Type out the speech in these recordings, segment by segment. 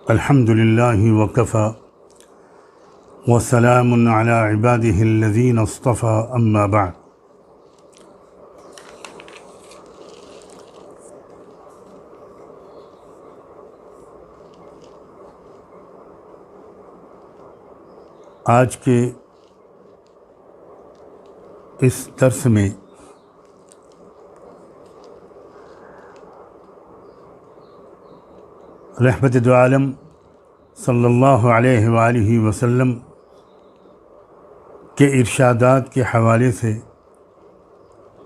अल्हम्दुलिल्लाहि वकफ़ा वस्सलामुन अला इबादिहिल्लज़ीना इस्तफ़ा अम्मा बअद। आज के इस दर्स में रहमत दो आलम सल्लल्लाहु अलैहि वालिहि वसल्लम के इरशादात के हवाले से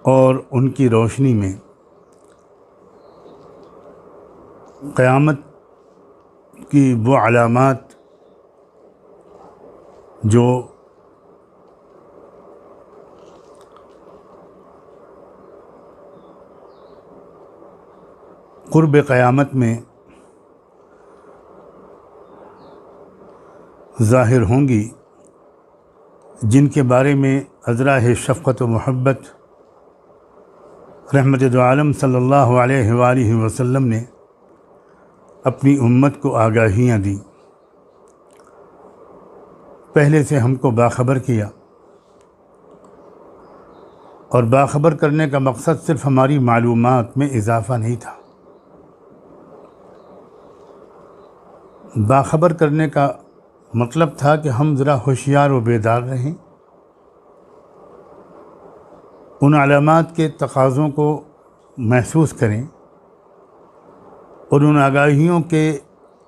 और उनकी रोशनी में क़यामत की वो अलामात जो क़ुर्ब क़यामत में ज़ाहिर होंगी, जिनके बारे में अज़रा शफ़क़त व मोहब्बत रहमत दो आलम सल्लल्लाहु अलैहि वालिहि वसल्लम ने अपनी उम्मत को आगाहियाँ दी, पहले से हमको बाखबर किया। और बाखबर करने का मकसद सिर्फ़ हमारी मालूमात में इजाफ़ा नहीं था। बाखबर करने का मतलब था कि हम ज़रा होशियार व बेदार रहें, उन अलामात के तकाज़ों को महसूस करें और उन आगाहियों के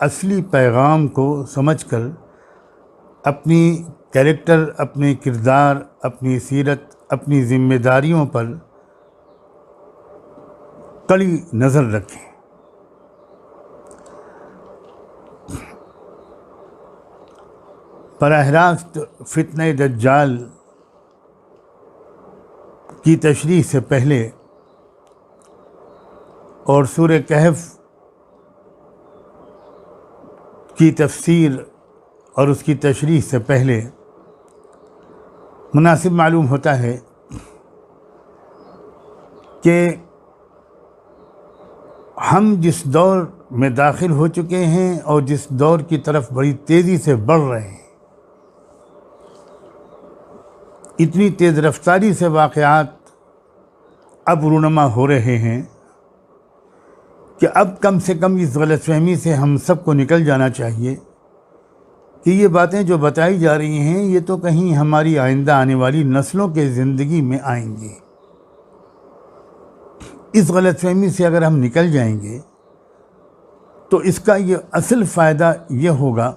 असली पैगाम को समझकर अपनी कैरेक्टर, अपने किरदार, अपनी सीरत, अपनी ज़िम्मेदारियों पर कड़ी नज़र रखें। बराह रास्त फितने दज्जाल की तशरीह से पहले और सूरह कहफ़ की तफसीर और उसकी तशरीह से पहले मुनासिब मालूम होता है कि हम जिस दौर में दाखिल हो चुके हैं और जिस दौर की तरफ बड़ी तेज़ी से बढ़ रहे हैं, इतनी तेज़ रफ्तारी से वाक़यात अब रूनुमा हो रहे हैं कि अब कम से कम इस गलतफ़हमी से हम सबको निकल जाना चाहिए कि ये बातें जो बताई जा रही हैं ये तो कहीं हमारी आइंदा आने वाली नस्लों के ज़िंदगी में आएंगी। इस गलतफ़हमी से अगर हम निकल जाएंगे तो इसका ये असल फ़ायदा ये होगा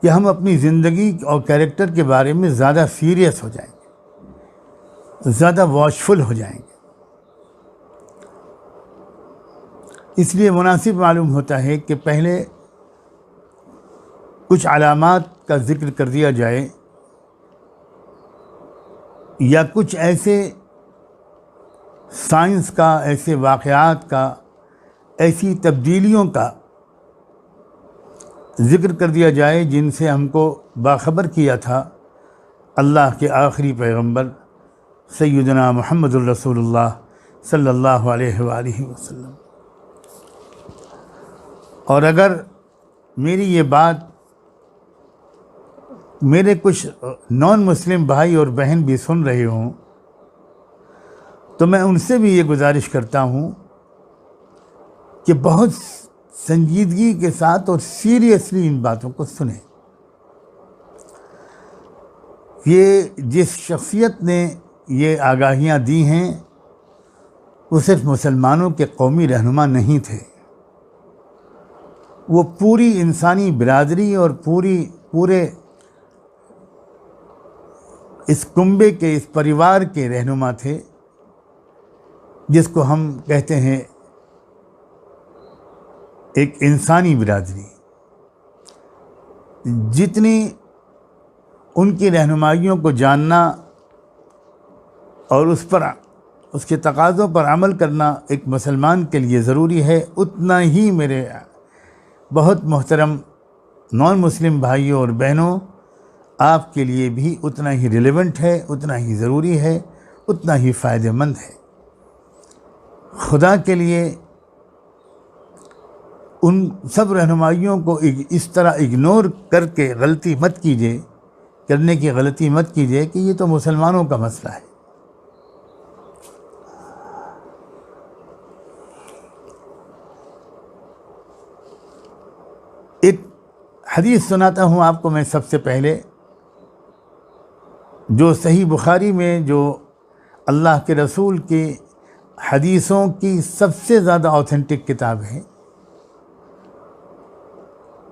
कि हम अपनी ज़िंदगी और कैरेक्टर के बारे में ज़्यादा सीरियस हो जाएंगे, ज़्यादा वॉचफुल हो जाएंगे। इसलिए मुनासिब मालूम होता है कि पहले कुछ अलामात का ज़िक्र कर दिया जाए या कुछ ऐसे साइंस का, ऐसे वाक़यात का, ऐसी तब्दीलियों का ज़िक्र कर दिया जाए जिनसे हमको बाखबर किया था अल्लाह के आखिरी पैगंबर सय्यदना मुहम्मदुर रसूलुल्लाह सल्लल्लाहु अलैहि वालिहि वसल्लम। और अगर मेरी ये बात मेरे कुछ नॉन मुस्लिम भाई और बहन भी सुन रहे हों तो मैं उनसे भी ये गुजारिश करता हूँ कि बहुत संजीदगी के साथ और सीरियसली इन बातों को सुने। ये जिस शख्सियत ने ये आगाहियाँ दी हैं वो सिर्फ मुसलमानों के कौमी रहनुमा नहीं थे, वो पूरी इंसानी बिरादरी और पूरे इस कुंबे के, इस परिवार के रहनुमा थे, जिसको हम कहते हैं एक इंसानी बिरादरी। जितनी उनकी रहनुमाइयों को जानना और उसके तकाज़ों पर अमल करना एक मुसलमान के लिए ज़रूरी है, उतना ही मेरे बहुत मोहतरम नॉन मुस्लिम भाइयों और बहनों आपके लिए भी उतना ही रिलेवेंट है, उतना ही ज़रूरी है, उतना ही फ़ायदेमंद है। खुदा के लिए उन सब रहनुमाइयों को इस तरह इग्नोर करके गलती मत कीजिए, करने की गलती मत कीजिए कि ये तो मुसलमानों का मसला है। एक हदीस सुनाता हूँ आपको मैं सबसे पहले, जो सही बुखारी में, जो अल्लाह के रसूल के हदीसों की सबसे ज़्यादा ऑथेंटिक किताब है।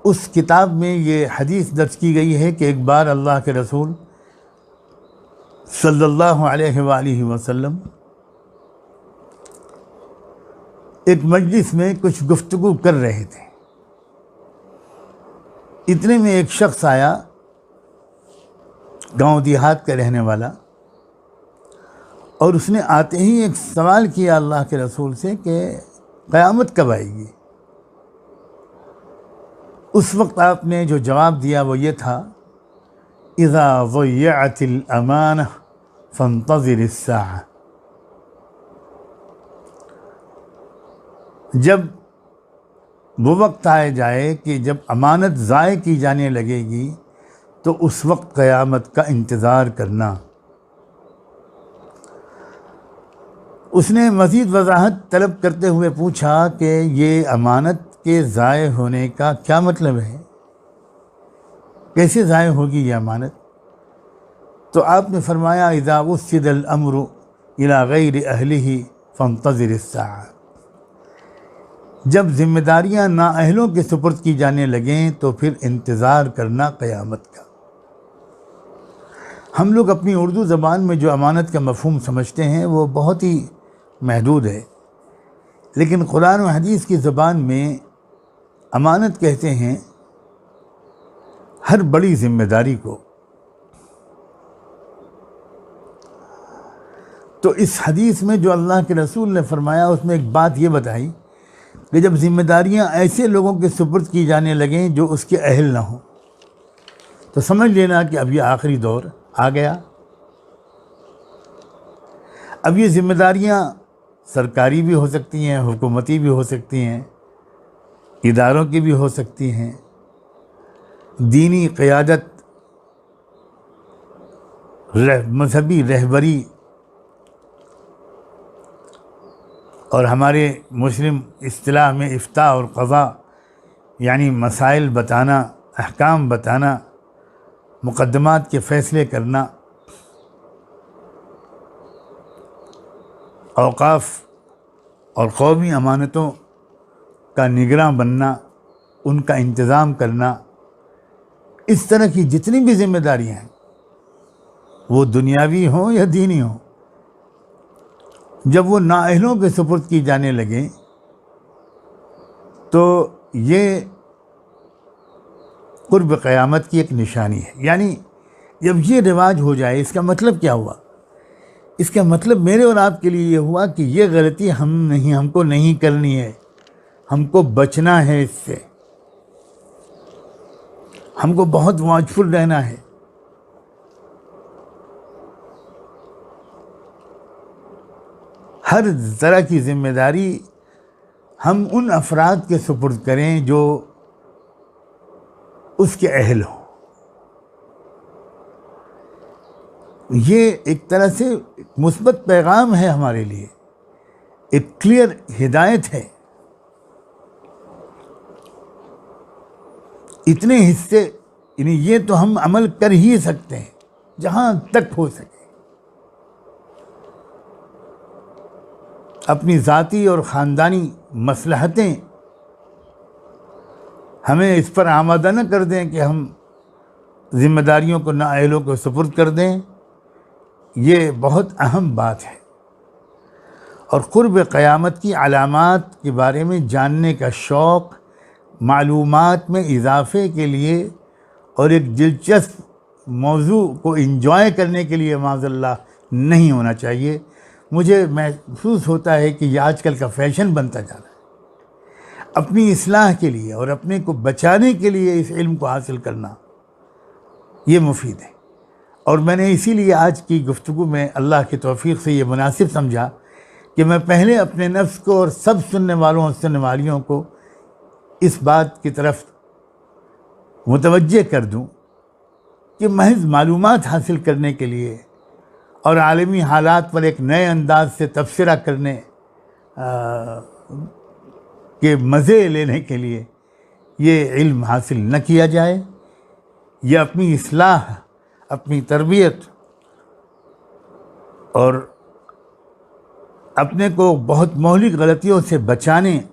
उस किताब में ये हदीस दर्ज की गई है कि एक बार अल्लाह के रसूल सल्लल्लाहु अलैहि वसल्लम एक मजलिस में कुछ गुफ्तगू कर रहे थे। इतने में एक शख्स आया, गांव देहात का रहने वाला, और उसने आते ही एक सवाल किया अल्लाह के रसूल से कि क़यामत कब आएगी। उस वक्त आपने जो जवाब दिया वो ये था, इज़ा ज़यअतिल अमाना फंतज़िर अस्साअ। जब वो वक्त आए जाए कि जब अमानत ज़ाय की जाने लगेगी तो उस वक्त क़यामत का इंतज़ार करना। उसने मज़ीद वजाहत तलब करते हुए पूछा कि ये अमानत के ज़ाय होने का क्या मतलब है, कैसे ज़ाय होगी ये अमानत। तो आपने फरमाया, इज़ा वुस्सिदल अम्रु इला गैरि अहलिही फंतज़िर अस्साअ। जब जिम्मेदारियां नाअहलों के सुपुर्द की जाने लगें तो फिर इंतज़ार करना क़यामत का। हम लोग अपनी उर्दू ज़बान में जो अमानत का मफ़हूम समझते हैं वो बहुत ही महदूद है, लेकिन कुरान और हदीस की ज़बान में अमानत कहते हैं हर बड़ी जिम्मेदारी को। तो इस हदीस में जो अल्लाह के रसूल ने फरमाया उसमें एक बात ये बताई कि जब जिम्मेदारियां ऐसे लोगों के सुपुर्द की जाने लगें जो उसके अहल ना हो, तो समझ लेना कि अब ये आखिरी दौर आ गया। अब ये जिम्मेदारियां सरकारी भी हो सकती हैं, हुकूमती भी हो सकती हैं, इदारों की भी हो सकती हैं, दीनी क़यादत, मजहबी रहबरी, और हमारे मुस्लिम इस्तिलाह में इफ्ता और क़ज़ा यानी मसाइल बताना, अहकाम बताना, मुक़द्दमात के फ़ैसले करना, औक़ाफ़ और क़ौमी अमानतों का निगरान बनना, उनका इंतज़ाम करना, इस तरह की जितनी भी ज़िम्मेदारियाँ हैं वो दुनियावी हों या दीनी हों, जब वो नाअहलों के सुपुर्द की जाने लगें तो ये क़ुर्ब क़यामत की एक निशानी है। यानी जब ये रिवाज हो जाए, इसका मतलब क्या हुआ? इसका मतलब मेरे और आपके लिए ये हुआ कि ये गलती हमको नहीं करनी है, हमको बचना है इससे, हमको बहुत वाचफुल रहना है। हर तरह की ज़िम्मेदारी हम उन अफराद के सुपुर्द करें जो उसके अहल हों। ये एक तरह से मुस्बत पैगाम है हमारे लिए, एक क्लियर हिदायत है। इतने हिस्से यानी ये तो हम अमल कर ही सकते हैं जहाँ तक हो सके। अपनी ज़ाती और ख़ानदानी मसलहतें हमें इस पर आमादा न कर दें कि हम ज़िम्मेदारियों को नाअहलों को सुपुर्द कर दें। ये बहुत अहम बात है। और क़ुर्ब क़यामत की अलामात के बारे में जानने का शौक़ मालूमात में इजाफ़े के लिए और एक दिलचस्प मौजू को इंजॉय करने के लिए माज़अल्लाह नहीं होना चाहिए। मुझे महसूस होता है कि यह आजकल का फ़ैशन बनता जा रहा है। अपनी इस्लाह के लिए और अपने को बचाने के लिए इस इल्म को हासिल करना ये मुफीद है। और मैंने इसीलिए आज की गुफ्तगू में अल्लाह की तौफ़ीक़ से ये मुनासिब समझा कि मैं पहले अपने नफ्स को और सब सुनने वालों और सुनने वालियों को इस बात की तरफ मुतवज्जे कर दूं कि महज मालूमात हासिल करने के लिए और आलमी हालात पर एक नए अंदाज से तबसरा करने के मज़े लेने के लिए ये इल्म हासिल न किया जाए। ये अपनी इस्लाह, अपनी तरबियत और अपने को बहुत मौलिक गलतियों से बचाने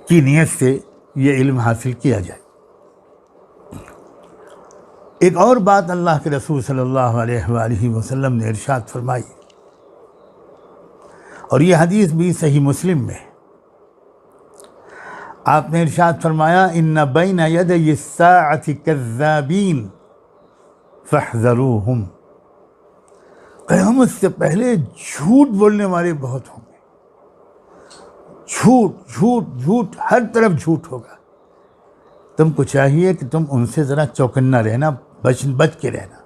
की नीयत से ये इल्म हासिल किया जाए। एक और बात अल्लाह के रसूल सल्लल्लाहु अलैहि वसल्लम ने इरशाद फरमाई, और ये हदीस भी सही मुस्लिम में। आपने इरशाद फरमाया, इन्ना बैना यदय अस्साअति कज़्ज़ाबीन फहज़रूहुम। क़यामत से पहले झूठ बोलने वाले बहुत होंगे। झूठ झूठ झूठ, हर तरफ झूठ होगा। तुमको चाहिए कि तुम उनसे ज़रा चौकन्ना रहना, बच के रहना।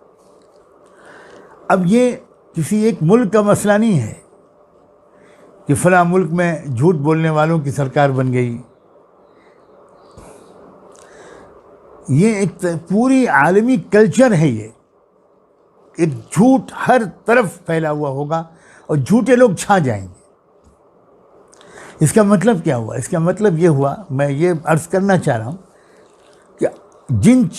अब ये किसी एक मुल्क का मसला नहीं है कि फ़लाँ मुल्क में झूठ बोलने वालों की सरकार बन गई। ये एक पूरी आलमी कल्चर है। ये एक झूठ हर तरफ फैला हुआ होगा और झूठे लोग छा जाएंगे। इसका मतलब क्या हुआ? इसका मतलब ये हुआ, मैं ये अर्ज़ करना चाह रहा हूँ कि जिन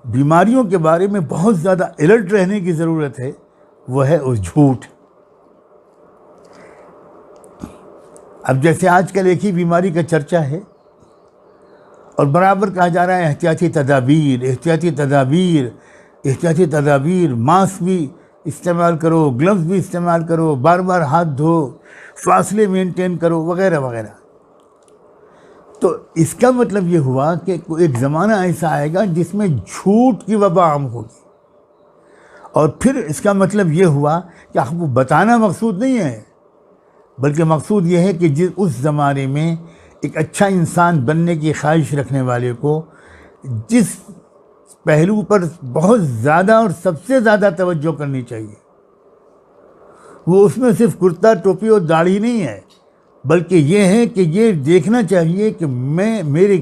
बीमारियों के बारे में बहुत ज़्यादा अलर्ट रहने की ज़रूरत है वो है उस झूठ। अब जैसे आजकल एक ही बीमारी का चर्चा है और बराबर कहा जा रहा है एहतियाती तदाबीर, एहतियाती तदाबीर, एहतियाती तदाबीर। मास्क भी इस्तेमाल करो, ग्लव्स भी इस्तेमाल करो, बार बार हाथ धो, फासले मेंटेन करो, वगैरह वगैरह। तो इसका मतलब ये हुआ कि एक ज़माना ऐसा आएगा जिसमें झूठ की वबा आम होगी। और फिर इसका मतलब ये हुआ कि आपको बताना मकसूद नहीं है, बल्कि मकसूद ये है कि उस ज़माने में एक अच्छा इंसान बनने की ख्वाहिश रखने वाले को जिस पहलू पर बहुत ज़्यादा और सबसे ज़्यादा तवज्जो करनी चाहिए, वो उसमें सिर्फ कुर्ता, टोपी और दाढ़ी नहीं है, बल्कि ये है कि ये देखना चाहिए कि मैं, मेरे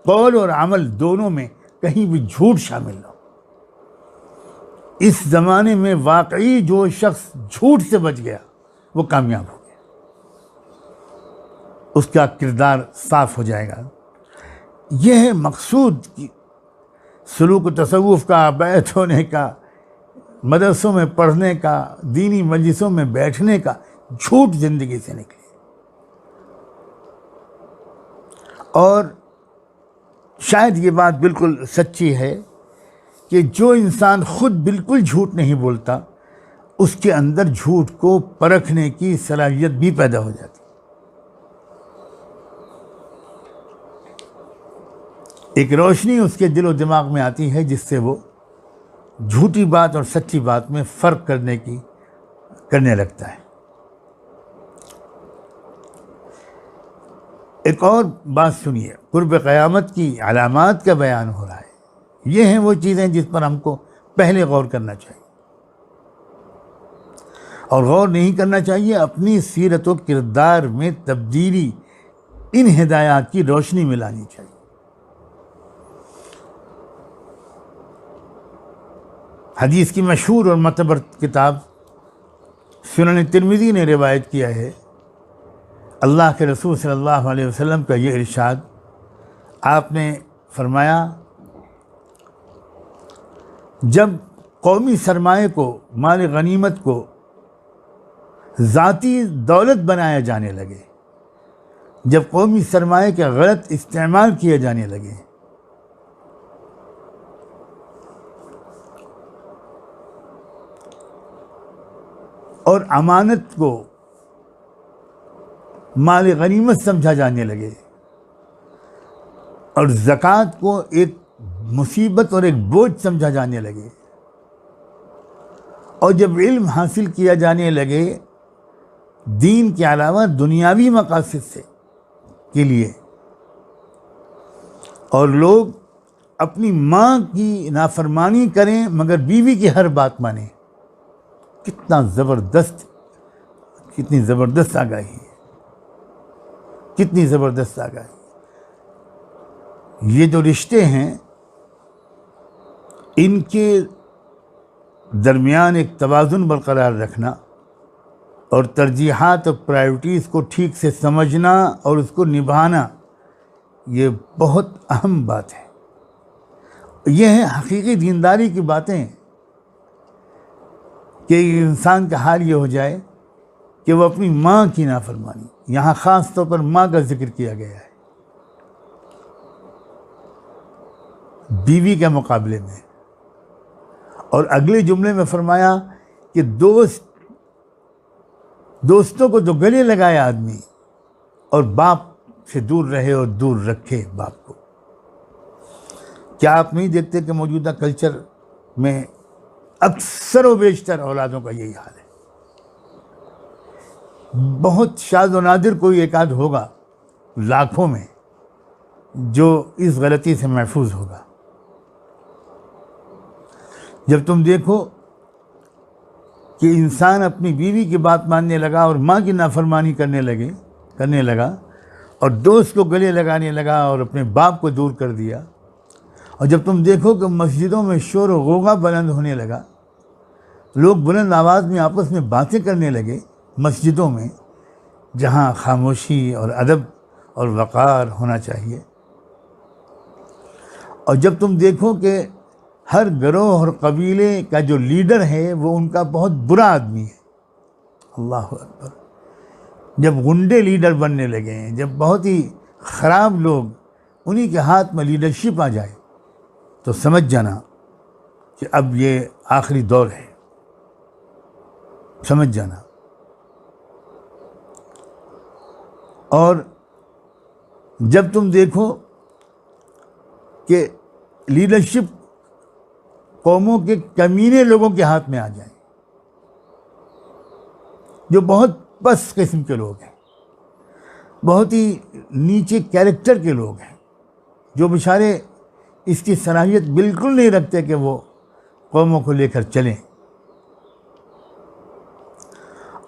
कौल और अमल दोनों में कहीं भी झूठ शामिल ना हो। इस ज़माने में वाकई जो शख्स झूठ से बच गया वो कामयाब हो गया, उसका किरदार साफ हो जाएगा। यह है मकसूद कि सलूक तसव्वुफ़ का, बैत होने का, मदरसों में पढ़ने का, दीनी मजलिसों में बैठने का झूठ ज़िंदगी से निकले। और शायद ये बात बिल्कुल सच्ची है कि जो इंसान खुद बिल्कुल झूठ नहीं बोलता, उसके अंदर झूठ को परखने की सलाहियत भी पैदा हो जाती। एक रोशनी उसके दिलो दिमाग में आती है जिससे वो झूठी बात और सच्ची बात में फ़र्क करने लगता है। एक और बात सुनिए, कुर्ब क़यामत की अलामात का बयान हो रहा है। ये हैं वो चीज़ें जिस पर हमको पहले गौर करना चाहिए, और गौर नहीं करना चाहिए अपनी सीरत व किरदार में तब्दीली इन हिदायत की रोशनी में लानी चाहिए। हदीस की मशहूर और मतबर किताब सुनन तिरमिज़ी ने रिवायत किया है, अल्लाह के रसूल सल्लल्लाहु अलैहि वसल्लम का ये इरशाद, आपने फरमाया, जब कौमी सरमाए को, माल गनीमत को ज़ाती दौलत बनाया जाने लगे, जब कौमी सरमाए का गलत इस्तेमाल किए जाने लगे, और अमानत को माल गनीमत समझा जाने लगे, और ज़कात को एक मुसीबत और एक बोझ समझा जाने लगे, और जब इल्म हासिल किया जाने लगे दीन के अलावा दुनियावी मकासद से के लिए, और लोग अपनी माँ की नाफरमानी करें मगर बीवी की हर बात माने, कितनी ज़बरदस्त आगाही है, कितनी ज़बरदस्त आगाही। ये जो रिश्ते हैं इनके दरमियान एक तवाज़ुन बरकरार रखना और तरजीहात और प्रायोरिटीज़ को ठीक से समझना और उसको निभाना, ये बहुत अहम बात है। ये है हकीकी दीनदारी की बातें कि इंसान का हाल ये हो जाए कि वो अपनी माँ की नाफरमानी, यहाँ ख़ास तौर पर माँ का जिक्र किया गया है, बीवी के मुकाबले में। और अगले जुमले में फरमाया कि दोस्तों को जो गले लगाए आदमी और बाप से दूर रहे और दूर रखे बाप को। क्या आप नहीं देखते कि मौजूदा कल्चर में अक्सर व बेशतर औलादों का यही हाल है? बहुत शाज़ व नादिर कोई एक आध होगा लाखों में जो इस गलती से महफूज होगा। जब तुम देखो कि इंसान अपनी बीवी की बात मानने लगा और माँ की नाफरमानी करने लगा और दोस्त को गले लगाने लगा और अपने बाप को दूर कर दिया, और जब तुम देखो कि मस्जिदों में शोर व गौगा बुलंद होने लगा, लोग बुलंद आवाज़ में आपस में बातें करने लगे मस्जिदों में, जहाँ खामोशी और अदब और वक़ार होना चाहिए। और जब तुम देखो कि हर गिरोह और कबीले का जो लीडर है वो उनका बहुत बुरा आदमी है, अल्लाह अकबर, जब गुंडे लीडर बनने लगे हैं, जब बहुत ही ख़राब लोग उन्हीं के हाथ में लीडरशिप आ जाए, तो समझ जाना कि अब ये आखिरी दौर है, समझ जाना। और जब तुम देखो कि लीडरशिप कौमों के कमीने लोगों के हाथ में आ जाए, जो बहुत पस्त किस्म के लोग हैं, बहुत ही नीचे कैरेक्टर के लोग हैं, जो बेचारे इसकी सलाहियत बिल्कुल नहीं रखते कि वो कौमों को लेकर चलें।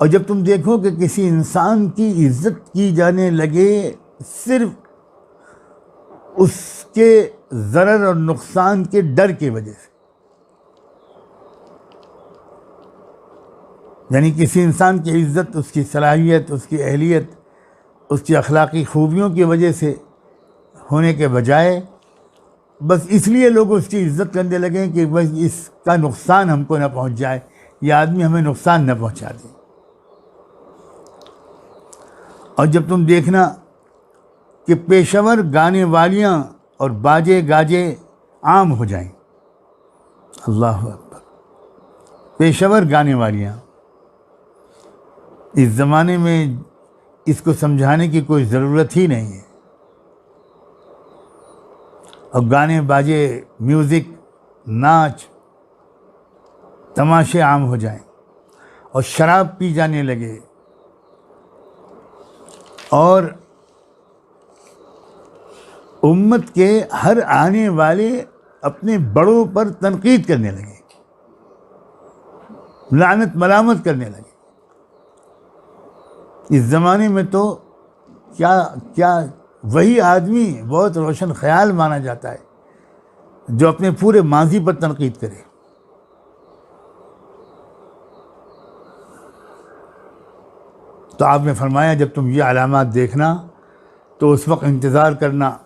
और जब तुम देखो कि किसी इंसान की इज्जत की जाने लगे सिर्फ उसके ज़रर और नुकसान के डर की वजह से, यानी किसी इंसान की इज्जत उसकी सलाहियत, उसकी अहलियत, उसकी अखलाकी खूबियों की वजह से होने के बजाय बस इसलिए लोग उसकी इज्जत करने लगे कि बस इसका नुकसान हमको ना पहुंच जाए, यह आदमी हमें नुकसान न पहुंचा दे। और जब तुम देखना कि पेशेवर गाने वालियाँ और बाजे गाजे आम हो जाएं, अल्लाह अकबर, पेशेवर गाने वालियाँ, इस ज़माने में इसको समझाने की कोई ज़रूरत ही नहीं है। और गाने बाजे, म्यूज़िक, नाच, तमाशे आम हो जाएं और शराब पी जाने लगे और उम्मत के हर आने वाले अपने बड़ों पर तनकीद करने लगे, लानत मलामत करने लगे। इस ज़माने में तो क्या वही आदमी बहुत रोशन ख्याल माना जाता है जो अपने पूरे माजी पर तनकीद करे। तो आपने फरमाया जब तुम ये अलामात देखना तो उस वक्त इंतज़ार करना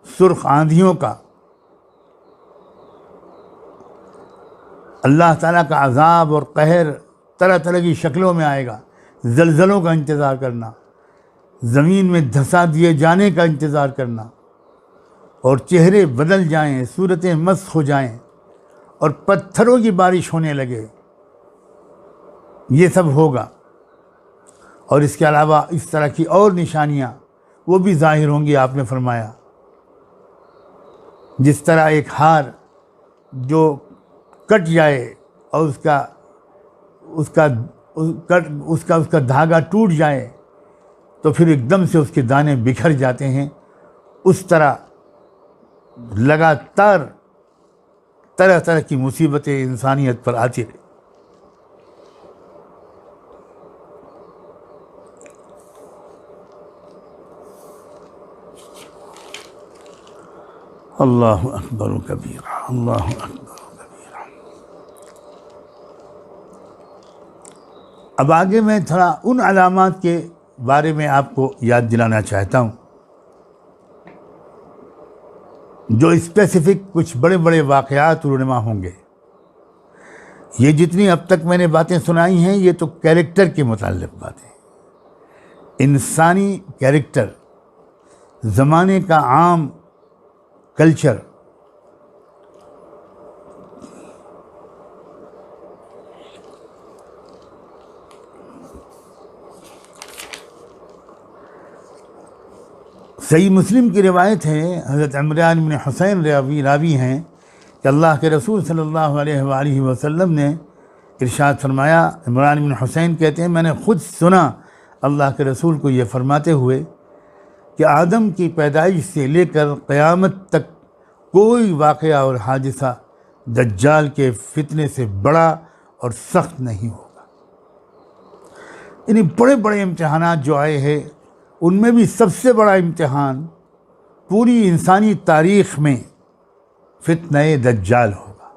सुर्ख आंधियों का, अल्लाह ताला का अज़ाब और कहर तरह तरह की शक्लों में आएगा। ज़लज़लों का इंतज़ार करना, ज़मीन में धंसा दिए जाने का इंतज़ार करना, और चेहरे बदल जाएं, सूरतें मस्त हो जाएं और पत्थरों की बारिश होने लगे, ये सब होगा। और इसके अलावा इस तरह की और निशानियाँ वो भी ज़ाहिर होंगी। आपने फरमाया जिस तरह एक हार जो कट जाए और उसका धागा टूट जाए तो फिर एकदम से उसके दाने बिखर जाते हैं, उस तरह लगातार तरह तरह की मुसीबतें इंसानियत पर आती रही। अल्लाहु अकबर कबीरा, अल्लाहु अकबर कबीरा। अब आगे मैं थोड़ा उन अलामात के बारे में आपको याद दिलाना चाहता हूँ जो स्पेसिफिक कुछ बड़े बड़े वाक़यात रूनुमा होंगे। ये जितनी अब तक मैंने बातें सुनाई हैं ये तो कैरेक्टर के मुताल्लिक़ बातें, इंसानी कैरेक्टर, ज़माने का आम कल्चर, सही मुस्लिम की रिवायत है, हज़रत इमरान बिन हुसैन रावी हैं कि अल्लाह के रसूल सल्लल्लाहु अलैहि वसल्लम ने इरशाद फरमाया। इमरान बिन हुसैन कहते हैं मैंने ख़ुद सुना अल्लाह के रसूल को ये फरमाते हुए कि आदम की पैदाइश से लेकर क़यामत तक कोई वाक़या और हादिसा दज्जाल के फितने से बड़ा और सख्त नहीं होगा। यानी बड़े बड़े इम्तिहानात जो आए हैं उनमें भी सबसे बड़ा इम्तिहान पूरी इंसानी तारीख़ में फितने दज्जाल होगा।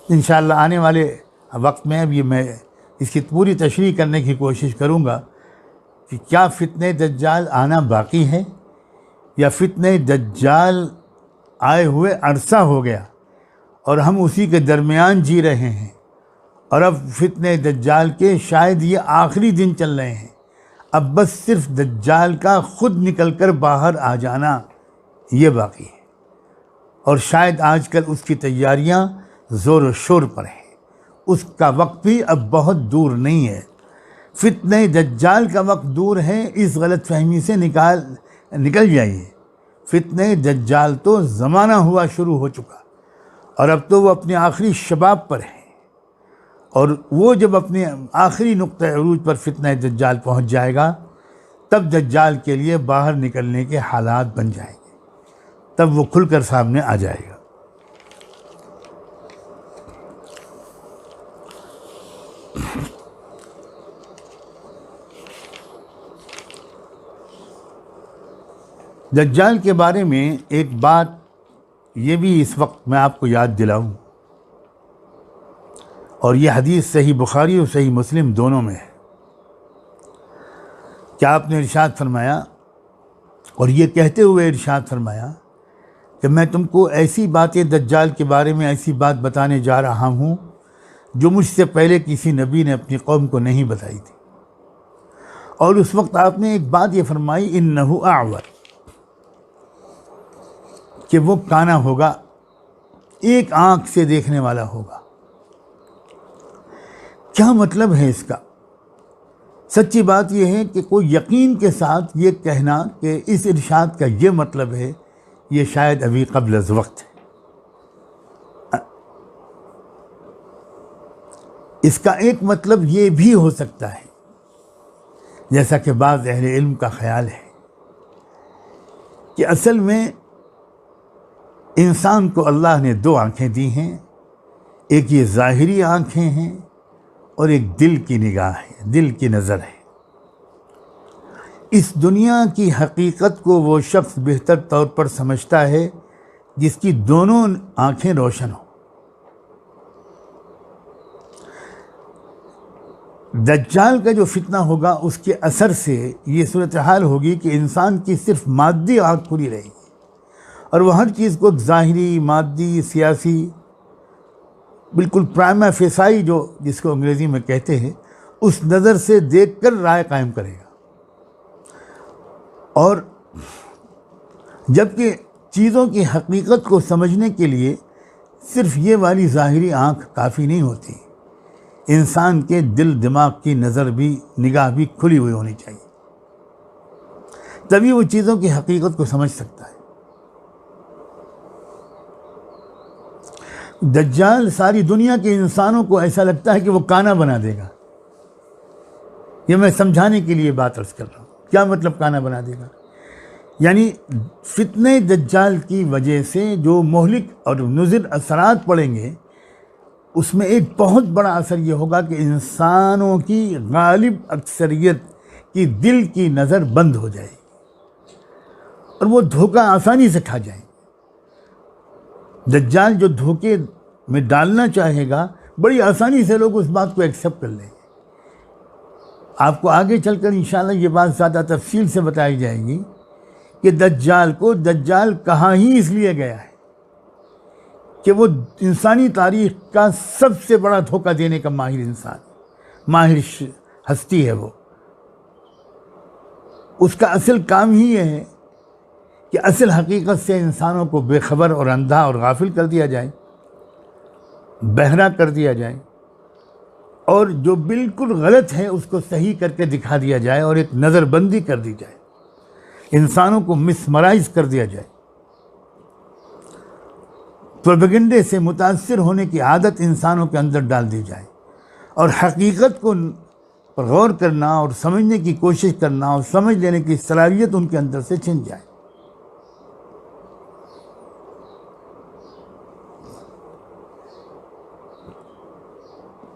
इंशाअल्लाह आने वाले वक्त में अब ये मैं इसकी पूरी तशरीह करने की कोशिश करूँगा कि क्या फितने दज्जाल आना बाकी है या फितने दज्जाल आए हुए अरसा हो गया और हम उसी के दरमियान जी रहे हैं और अब फितने दज्जाल के शायद ये आखिरी दिन चल रहे हैं। अब बस सिर्फ दज्जाल का ख़ुद निकल कर बाहर आ जाना ये बाकी है और शायद आजकल उसकी तैयारियां ज़ोर व शोर पर हैं। उसका वक्त भी अब बहुत दूर नहीं है। फितने दज्जाल का वक्त दूर है, इस गलत फहमी से निकल जाइए। फितने दज्जाल तो ज़माना हुआ शुरू हो चुका और अब तो वो अपने आखिरी शबाब पर है और वो जब अपने आखिरी नुक्ते अरूज पर फितने दज्जाल पहुंच जाएगा तब दज्जाल के लिए बाहर निकलने के हालात बन जाएंगे, तब वो खुलकर सामने आ जाएगा। दज्जाल के बारे में एक बात ये भी इस वक्त मैं आपको याद दिलाऊं और ये हदीस सही बुखारी और सही मुस्लिम दोनों में है। क्या आपने इरशाद फरमाया और ये कहते हुए इरशाद फरमाया कि मैं तुमको ऐसी बातें दज्जाल के बारे में ऐसी बात बताने जा रहा हूँ जो मुझसे पहले किसी नबी ने अपनी कौम को नहीं बताई थी। और उस वक्त आपने एक बात ये फरमाई इन्नहु अअवर, कि वो काना होगा, एक आँख से देखने वाला होगा। क्या मतलब है इसका? सच्ची बात यह है कि कोई यकीन के साथ ये कहना कि इस इरशाद का ये मतलब है, ये शायद अभी क़ब्ल अज़ वक्त है। इसका एक मतलब ये भी हो सकता है, जैसा कि बाज़ अहले इल्म का ख्याल है, कि असल में इंसान को अल्लाह ने दो आँखें दी हैं, एक ये ज़ाहिरी आँखें हैं और एक दिल की निगाह है, दिल की नज़र है। इस दुनिया की हकीकत को वो शख्स बेहतर तौर पर समझता है जिसकी दोनों आँखें रोशन हो। दज्जाल का जो फितना होगा उसके असर से ये सूरत हाल होगी कि इंसान की सिर्फ मादी आँख खुली रहेगी और वह हर चीज़ को ज़ाहिरी, मादी, सियासी, बिल्कुल प्राइमा फेसाई जो जिसको अंग्रेज़ी में कहते हैं, उस नज़र से देखकर राय कायम करेगा। और जबकि चीज़ों की हकीकत को समझने के लिए सिर्फ ये वाली ज़ाहिरी आँख काफ़ी नहीं होती, इंसान के दिल दिमाग की नज़र भी, निगाह भी खुली हुई होनी चाहिए, तभी वो चीज़ों की हकीकत को समझ सकता है। दज्जाल सारी दुनिया के इंसानों को ऐसा लगता है कि वो काना बना देगा। ये मैं समझाने के लिए बात अर्ज़ कर रहा हूँ। क्या मतलब काना बना देगा? यानी फितने दज्जाल की वजह से जो मोहलिक और मुज़िर असरात पड़ेंगे उसमें एक बहुत बड़ा असर ये होगा कि इंसानों की गालिब अक्सरियत की दिल की नज़र बंद हो जाएगी और वो धोखा आसानी से खा जाएंगे। दज्जाल जो धोखे में डालना चाहेगा, बड़ी आसानी से लोग उस बात को एक्सेप्ट कर लेंगे। आपको आगे चलकर इंशाल्लाह ये बात ज़्यादा तफसील से बताई जाएगी कि दज्जाल को दज्जाल कहा ही इसलिए गया है कि वो इंसानी तारीख का सबसे बड़ा धोखा देने का माहिर इंसान, माहिर हस्ती है वो। उसका असल काम ही ये है कि असल हकीकत से इंसानों को बेखबर और अंधा और गाफिल कर दिया जाए, बहरा कर दिया जाए, और जो बिल्कुल गलत है उसको सही करके दिखा दिया जाए और एक नज़रबंदी कर दी जाए, इंसानों को मिसमराइज कर दिया जाए। प्रोपेगेंडे से मुतासिर होने की आदत इंसानों के अंदर डाल दी जाए और हकीकत को पर गौर करना और समझने की कोशिश करना और समझ लेने की सलाहियत उनके अंदर से छिन जाए।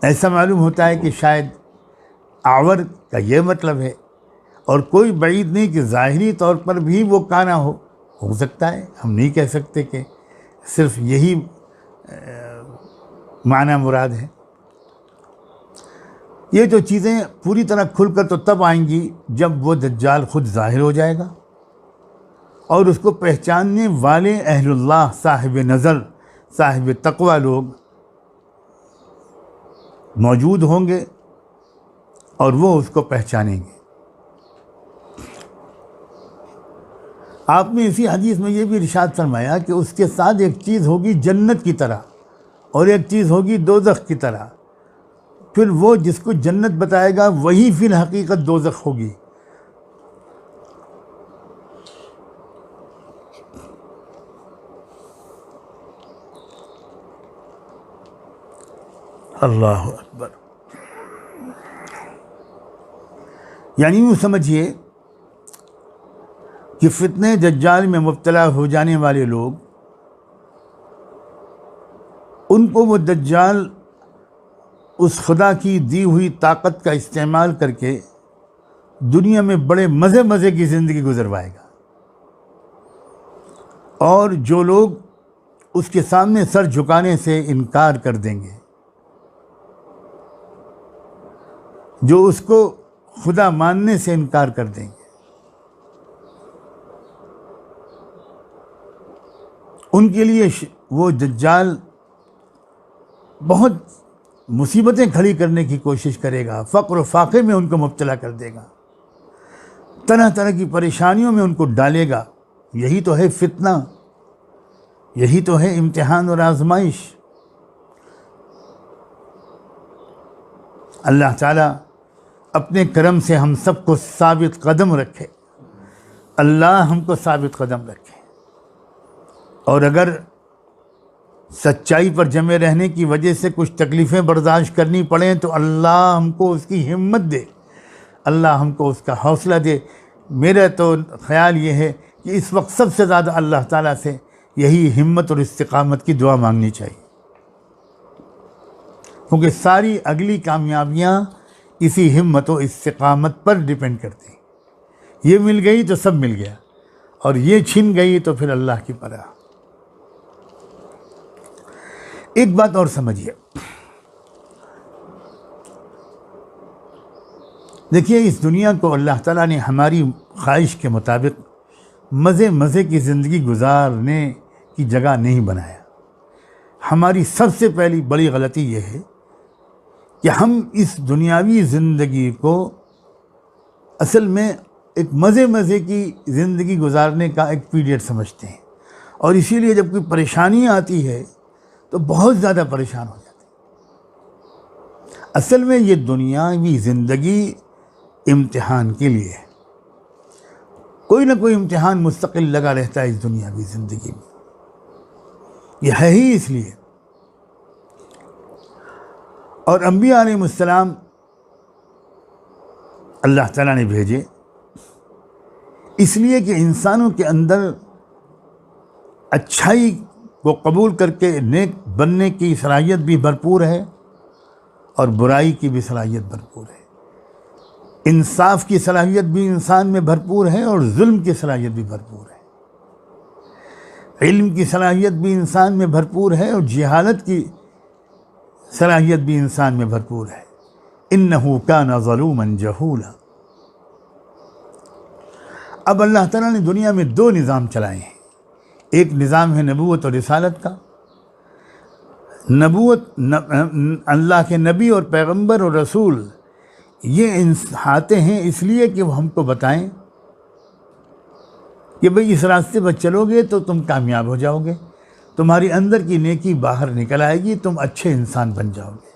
ऐसा मालूम होता है कि शायद आवर का ये मतलब है, और कोई बईद नहीं कि ज़ाहिरी तौर पर भी वो काना हो सकता है। हम नहीं कह सकते कि सिर्फ यही माना मुराद है। ये जो चीज़ें पूरी तरह खुलकर तो तब आएंगी जब वो दज्जाल खुद ज़ाहिर हो जाएगा और उसको पहचानने वाले अहलुल्लाह, साहिब नज़र, साहिब तक़वा लोग मौजूद होंगे और वो उसको पहचानेंगे। आपने इसी हदीस में ये भी इरशाद फरमाया कि उसके साथ एक चीज़ होगी जन्नत की तरह और एक चीज़ होगी दोज़ख की तरह। फिर वो जिसको जन्नत बताएगा वही फिर हकीकत दोज़ख होगी। अल्लाहु अकबर। यानी यूँ समझिए कि फितने दज्जाल में मुब्तला हो जाने वाले लोग, उनको वो दज्जाल उस खुदा की दी हुई ताकत का इस्तेमाल करके दुनिया में बड़े मज़े मज़े की ज़िंदगी गुजरवाएगा, और जो लोग उसके सामने सर झुकाने से इनकार कर देंगे, जो उसको खुदा मानने से इनकार कर देंगे, उनके लिए वो दज्जाल बहुत मुसीबतें खड़ी करने की कोशिश करेगा, फ़क्र फाक़े में उनको मुब्तला कर देगा, तरह तरह की परेशानियों में उनको डालेगा। यही तो है फितना, यही तो है इम्तिहान और आजमाइश। अल्लाह ताला अपने करम से हम सबको साबित कदम रखे, अल्लाह हमको साबित कदम रखे। और अगर सच्चाई पर जमे रहने की वजह से कुछ तकलीफ़ें बर्दाश्त करनी पड़ें तो अल्लाह हमको उसकी हिम्मत दे, अल्लाह हमको उसका हौसला दे। मेरा तो ख़्याल ये है कि इस वक्त सबसे ज़्यादा अल्लाह ताला से यही हिम्मत और इस्तिक़ामत की दुआ मांगनी चाहिए, क्योंकि सारी अगली कामयाबियाँ इसी हिम्मत और इस्तिक़ामत पर डिपेंड करती हैं। ये मिल गई तो सब मिल गया, और ये छिन गई तो फिर अल्लाह की पनाह। एक बात और समझिए, देखिए इस दुनिया को अल्लाह ताला ने हमारी ख्वाहिश के मुताबिक मज़े मज़े की ज़िंदगी गुजारने की जगह नहीं बनाया। हमारी सबसे पहली बड़ी गलती यह है कि हम इस दुनियावी ज़िंदगी को असल में एक मज़े मज़े की ज़िंदगी गुजारने का एक पीरियड समझते हैं, और इसीलिए जब कोई परेशानी आती है तो बहुत ज़्यादा परेशान हो जाते हैं। असल में ये दुनियावी ज़िंदगी इम्तिहान के लिए है, कोई ना कोई इम्तिहान मुस्तकिल लगा रहता है इस दुनियावी ज़िंदगी में। यह है ही इसलिए, और अंबिया अलैहिमुस्सलाम अल्लाह ताला ने भेजे इसलिए कि इंसानों के अंदर अच्छाई को कबूल करके नेक बनने की सलाहियत भी भरपूर है और बुराई की भी सलाहियत भरपूर है। इंसाफ की सलाहियत भी इंसान में भरपूर है और जुल्म की सलाहियत भी भरपूर है। इल्म की सलाहियत भी इंसान में भरपूर है और जहालत की सलाहियत भी इंसान में भरपूर है। इन्नहु काना ज़लूमन जहूला। अब अल्लाह ताला ने दुनिया में दो निज़ाम चलाए हैं। एक निज़ाम है नबूवत और रिसालत का। नबूवत अल्लाह के नबी और पैगंबर और रसूल ये आते हैं इसलिए कि वो हमको बताएं कि भाई इस रास्ते पर चलोगे तो तुम कामयाब हो जाओगे, तुम्हारी अंदर की नेकी बाहर निकल आएगी, तुम अच्छे इंसान बन जाओगे।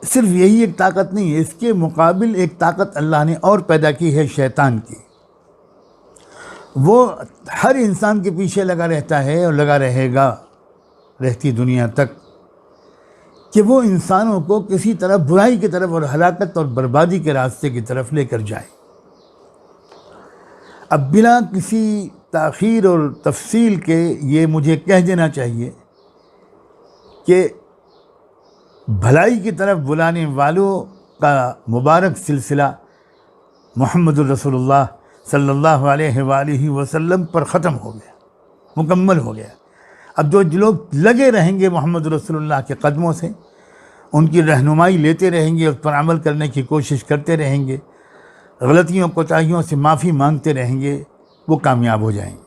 सिर्फ यही एक ताकत नहीं है, इसके मुकाबिल एक ताकत अल्लाह ने और पैदा की है, शैतान की। वो हर इंसान के पीछे लगा रहता है और लगा रहेगा रहती दुनिया तक कि वो इंसानों को किसी तरफ बुराई की तरफ और हलाकत और बर्बादी के रास्ते की तरफ लेकर जाए। अब बिना किसी ताख़ीर और तफसील के ये मुझे कह देना चाहिए कि भलाई की तरफ बुलाने वालों का मुबारक सिलसिला मुहम्मदुर रसूलुल्लाह सल्लल्लाहु अलैहि वसल्लम पर ख़त्म हो गया, मुकम्मल हो गया। अब जो लोग लगे रहेंगे मोहम्मद रसूलुल्लाह के कदमों से, उनकी रहनुमाई लेते रहेंगे, उस पर अमल करने की कोशिश करते रहेंगे, गलतियों कोताहियों से माफ़ी मांगते रहेंगे, वो कामयाब हो जाएंगे,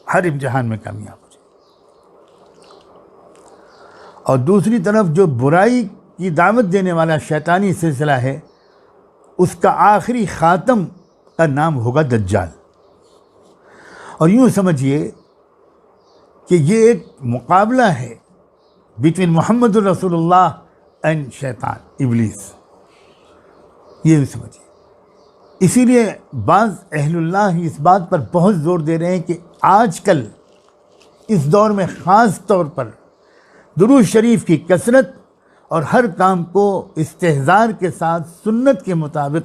हर इम्तिहान में कामयाब हो जाएंगे। और दूसरी तरफ जो बुराई की दावत देने वाला शैतानी सिलसिला है, उसका आखिरी ख़ात्म का नाम होगा दज्जाल। और यूँ समझिए कि ये एक मुकाबला है बिटवीन मोहम्मद रसूलुल्लाह एंड शैतान, इब्लीस, ये समझिए। इसीलिए बाज़ अहलुल्लाह इस बात पर बहुत ज़ोर दे रहे हैं कि आजकल इस दौर में ख़ास तौर पर दुरूद शरीफ की कसरत और हर काम को इस्तेहज़ार के साथ सुन्नत के मुताबिक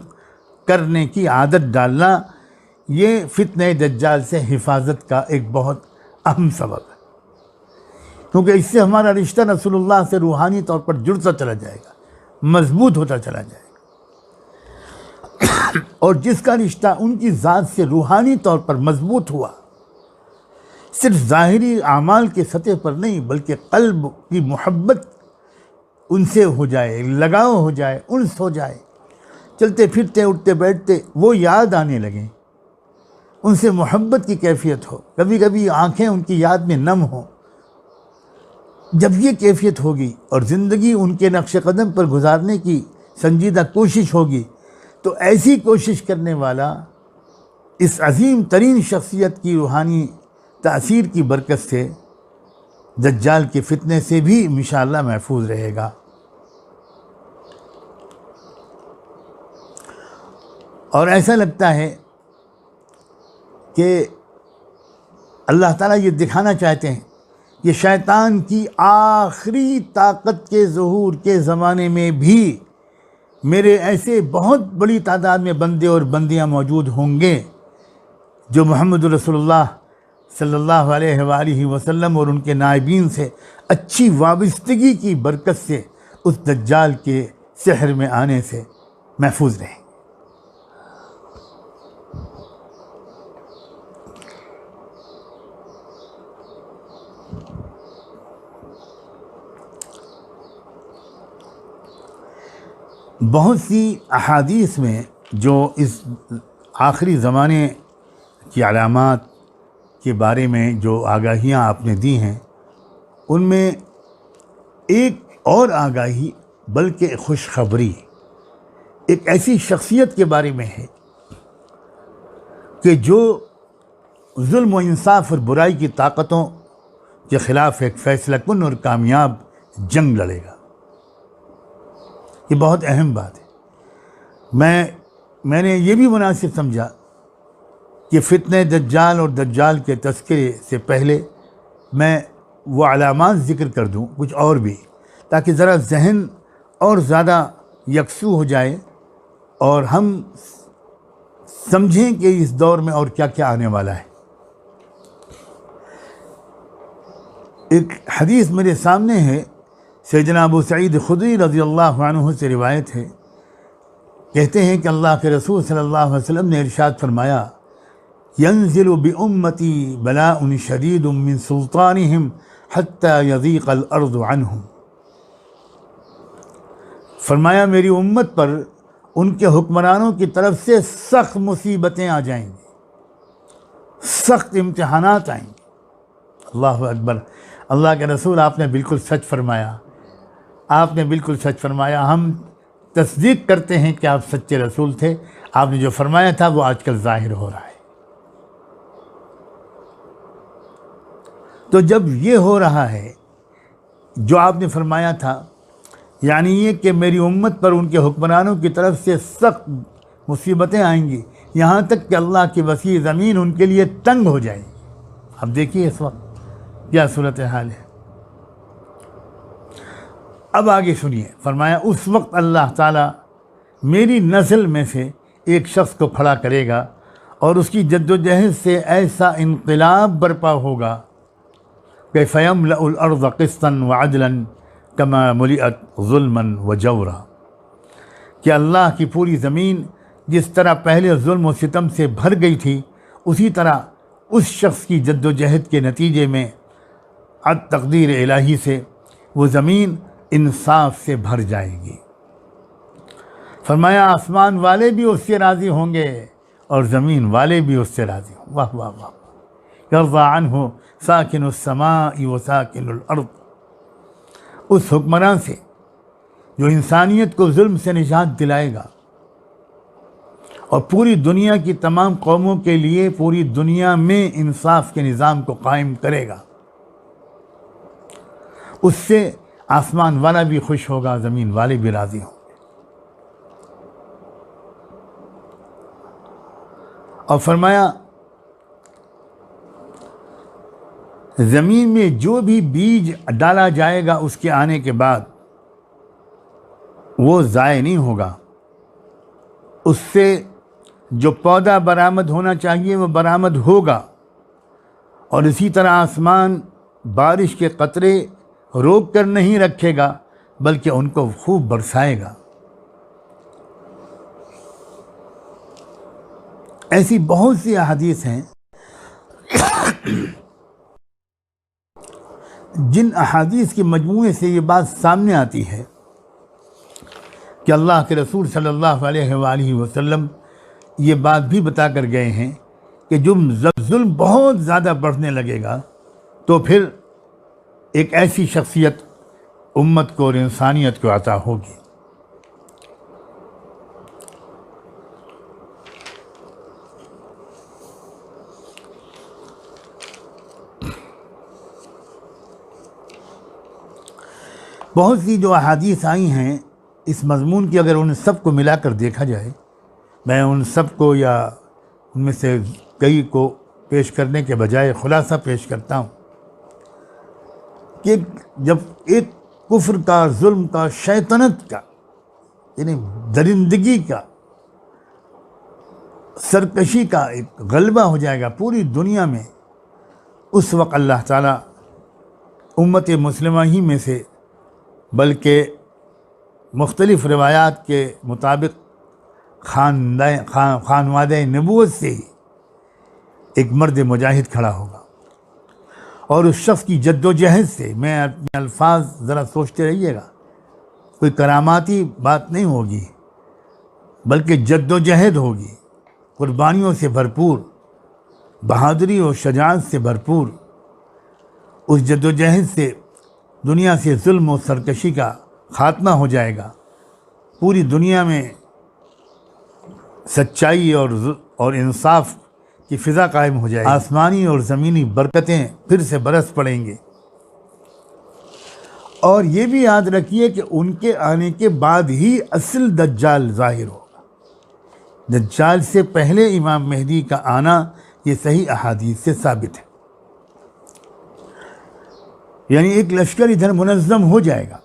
करने की आदत डालना, ये फितने दज्जाल से हिफाजत का एक बहुत अहम सबब है, क्योंकि इससे हमारा रिश्ता रसूलुल्लाह से रूहानी तौर पर जुड़ता चला जाएगा, मजबूत होता चला जाएगा। और जिसका रिश्ता उनकी ज़ात से रूहानी तौर पर मजबूत हुआ, सिर्फ ज़ाहिरी आमाल के सतह पर नहीं बल्कि क़ल्ब की मोहब्बत उनसे हो जाए, लगाव हो जाए, उन्स हो जाए, चलते फिरते उठते बैठते वो याद आने लगें, उनसे मोहब्बत की कैफियत हो, कभी कभी आँखें उनकी याद में नम हो। जब ये कैफियत होगी और ज़िंदगी उनके नक्श कदम पर गुजारने की संजीदा कोशिश होगी, तो ऐसी कोशिश करने वाला इस अजीम तरीन शख्सियत की रूहानी तासीर की बरकत से दज्जाल के फितने से भी इंशाअल्लाह महफूज रहेगा। और ऐसा लगता है कि अल्लाह ताला ये दिखाना चाहते हैं कि शैतान की आखिरी ताकत के ज़हूर के ज़माने में भी मेरे ऐसे बहुत बड़ी तादाद में बंदे और बंदियां मौजूद होंगे जो मोहम्मद रसूलुल्लाह सल्लल्लाहु अलैहि वसल्लम और उनके नायबीन से अच्छी वाबस्तगी की बरकत से उस दज्जाल के सहर में आने से महफूज रहें। बहुत सी अहादीस में जो इस आखिरी ज़माने की अलामात के बारे में जो आगाहियाँ आपने दी हैं, उनमें एक और आगाही बल्कि खुशखबरी एक ऐसी शख्सियत के बारे में है कि जो जुल्म व इंसाफ और बुराई की ताकतों के ख़िलाफ़ एक फ़ैसला कुन और कामयाब जंग लड़ेगा। ये बहुत अहम बात है। मैंने ये भी मुनासिब समझा कि फितने दज्जाल और दज्जाल के तज़किरे से पहले मैं वो अलामात ज़िक्र कर दूँ कुछ और भी, ताकि ज़रा जहन और ज़्यादा यकसू हो जाए और हम समझें कि इस दौर में और क्या क्या आने वाला है। एक हदीस मेरे सामने है, सैयदना अबू सईद खुदरी रज़ियल्लाहु अन्हु से रिवायत है। कहते हैं कि अल्लाह के रसूल सल्लल्लाहु अलैहि वसल्लम ने इरशाद फरमाया यंज़िलु बिउम्मती बलाउन शदीदुम मिन सुल्तानिहिम हत्ता यज़ीक़ल अर्ज़ु अन्हुम। फरमाया मेरी उम्मत पर उनके हुक्मरानों की तरफ से सख्त मुसीबतें आ जाएंगी, सख्त इम्तिहानात आएंगे। अल्लाह अकबर। अल्लाह के रसूल, आपने बिल्कुल सच फरमाया, आपने बिल्कुल सच फरमाया। हम तस्दीक करते हैं कि आप सच्चे रसूल थे। आपने जो फरमाया था वो आजकल ज़ाहिर हो रहा है। तो जब ये हो रहा है जो आपने फरमाया था, यानी ये कि मेरी उम्मत पर उनके हुक्मरानों की तरफ से सख्त मुसीबतें आएंगी, यहाँ तक कि अल्लाह की वसी ज़मीन उनके लिए तंग हो जाएगी। अब देखिए इस वक्त क्या सूरत हाल है। अब आगे सुनिए, फरमाया उस वक्त अल्लाह ताला मेरी नस्ल में से एक शख्स को खड़ा करेगा और उसकी जद्दोजहद से ऐसा इनक़िलाब बर्पा होगा कि फ़यमलउल अर्ज़ क़िस्तन व अदलन कमा मुलिअत ज़ुल्मन व जौरा, कि अल्लाह की पूरी ज़मीन जिस तरह पहले जुल्म व सितम से भर गई थी, उसी तरह उस शख्स की जद्दोजहद के नतीजे में अद तक़दीर इलाही से वो ज़मीन इंसाफ से भर जाएगी। फरमाया आसमान वाले भी उससे राज़ी होंगे और ज़मीन वाले भी उससे राज़ी होंगे। वाह वाह वाह। यर्ज़ा अन्हु साकिनुस समाई व साकिनुल अर्ज़, उस हुक्मरान से जो इंसानियत को जुल्म से निजात दिलाएगा और पूरी दुनिया की तमाम कौमों के लिए पूरी दुनिया में इंसाफ के निज़ाम को कायम करेगा, उससे आसमान वाला भी खुश होगा, ज़मीन वाले भी राज़ी होंगे। और फरमाया ज़मीन में जो भी बीज डाला जाएगा उसके आने के बाद वो ज़ाय नहीं होगा, उससे जो पौधा बरामद होना चाहिए वो बरामद होगा। और इसी तरह आसमान बारिश के कतरे रोक कर नहीं रखेगा बल्कि उनको खूब बरसाएगा। ऐसी बहुत सी अहादीस हैं जिन अहादीस के मजमूए से ये बात सामने आती है कि अल्लाह के रसूल सल्लल्लाहु अलैहि वसल्लम ये बात भी बता कर गए हैं कि जब जुल्म बहुत ज़्यादा बढ़ने लगेगा तो फिर एक ऐसी शख्सियत उम्मत को और इंसानियत को अता होगी। बहुत सी जो अहादीस आई हैं इस मज़मून की, अगर उन सब को मिला कर देखा जाए, मैं उन सब को या उनमें से कई को पेश करने के बजाय खुलासा पेश करता हूँ कि जब एक कुफ्र का, जुल्म का, शैतानत का, यानी दरिंदगी का, सरकशी का एक गलबा हो जाएगा पूरी दुनिया में, उस वक्त अल्लाह ताला उम्मत मुस्लिमा ही में से, बल्कि मुख्तलिफ़ रिवायात के मुताबिक खानवादे नबूवत से ही एक मर्द मुजाहिद खड़ा होगा और उस शख्स की जद्दोजहद से, मैं अपने अल्फाज ज़रा सोचते रहिएगा, कोई करामाती बात नहीं होगी बल्कि जद्दोजहद होगी, कुर्बानियों से भरपूर, बहादुरी और शजाअत से भरपूर। उस जद्दोजहद से दुनिया से जुल्म और सरकशी का ख़ात्मा हो जाएगा, पूरी दुनिया में सच्चाई और इंसाफ की फ़िज़ा कायम हो जाएगी, आसमानी और ज़मीनी बरकतें फिर से बरस पड़ेंगे। और ये भी याद रखिए कि उनके आने के बाद ही असल दज्जाल ज़ाहिर होगा। दज्जाल से पहले इमाम मेहदी का आना ये सही अहादीस से साबित है। यानी एक लश्कर इधर मुनज़्ज़म हो जाएगा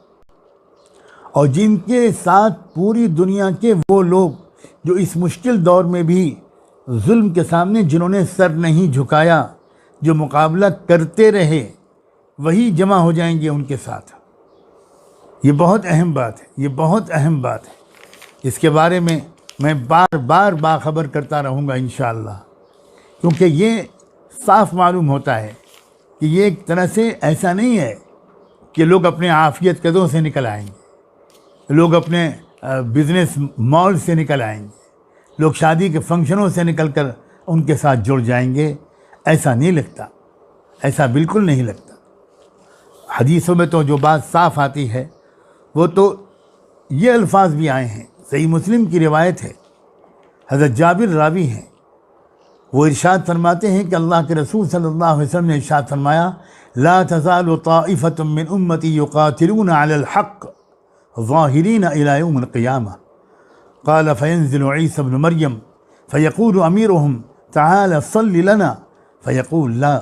और जिनके साथ पूरी दुनिया के वो लोग जो इस मुश्किल दौर में भी जुल्म के सामने जिन्होंने सर नहीं झुकाया, जो मुकाबला करते रहे, वही जमा हो जाएंगे उनके साथ। ये बहुत अहम बात है, ये बहुत अहम बात है। इसके बारे में मैं बार बार बाखबर करता रहूँगा इंशाअल्लाह क्योंकि ये साफ मालूम होता है कि ये एक तरह से ऐसा नहीं है कि लोग अपने आफियत कदों से निकल आएंगे, लोग अपने बिज़नेस मॉल से निकल आएंगे, लोग शादी के फंक्शनों से निकल कर उनके साथ जुड़ जाएंगे। ऐसा नहीं लगता, ऐसा बिल्कुल नहीं लगता। हदीसों में तो जो बात साफ आती है वो तो ये अल्फाज भी आए हैं, सही मुस्लिम की रिवायत है, हज़रत जाबिर रावी हैं, वो इरशाद फरमाते हैं कि अल्लाह के रसूल सल्लल्लाहु अलैहि वसल्लम ने इरशाद फरमाया, ला तज़ालु ताइफ़तुम मिन उम्मती युक़ातिलूना अलल हक़्क़ ज़ाहिरीना इला यौमिल क़ियामह क़ाल फ़यंज़िलु ईसा इब्न मरियम फ़यक़ूलु अमीरुहुम तआल सल्लि लना फ़यक़ूल ला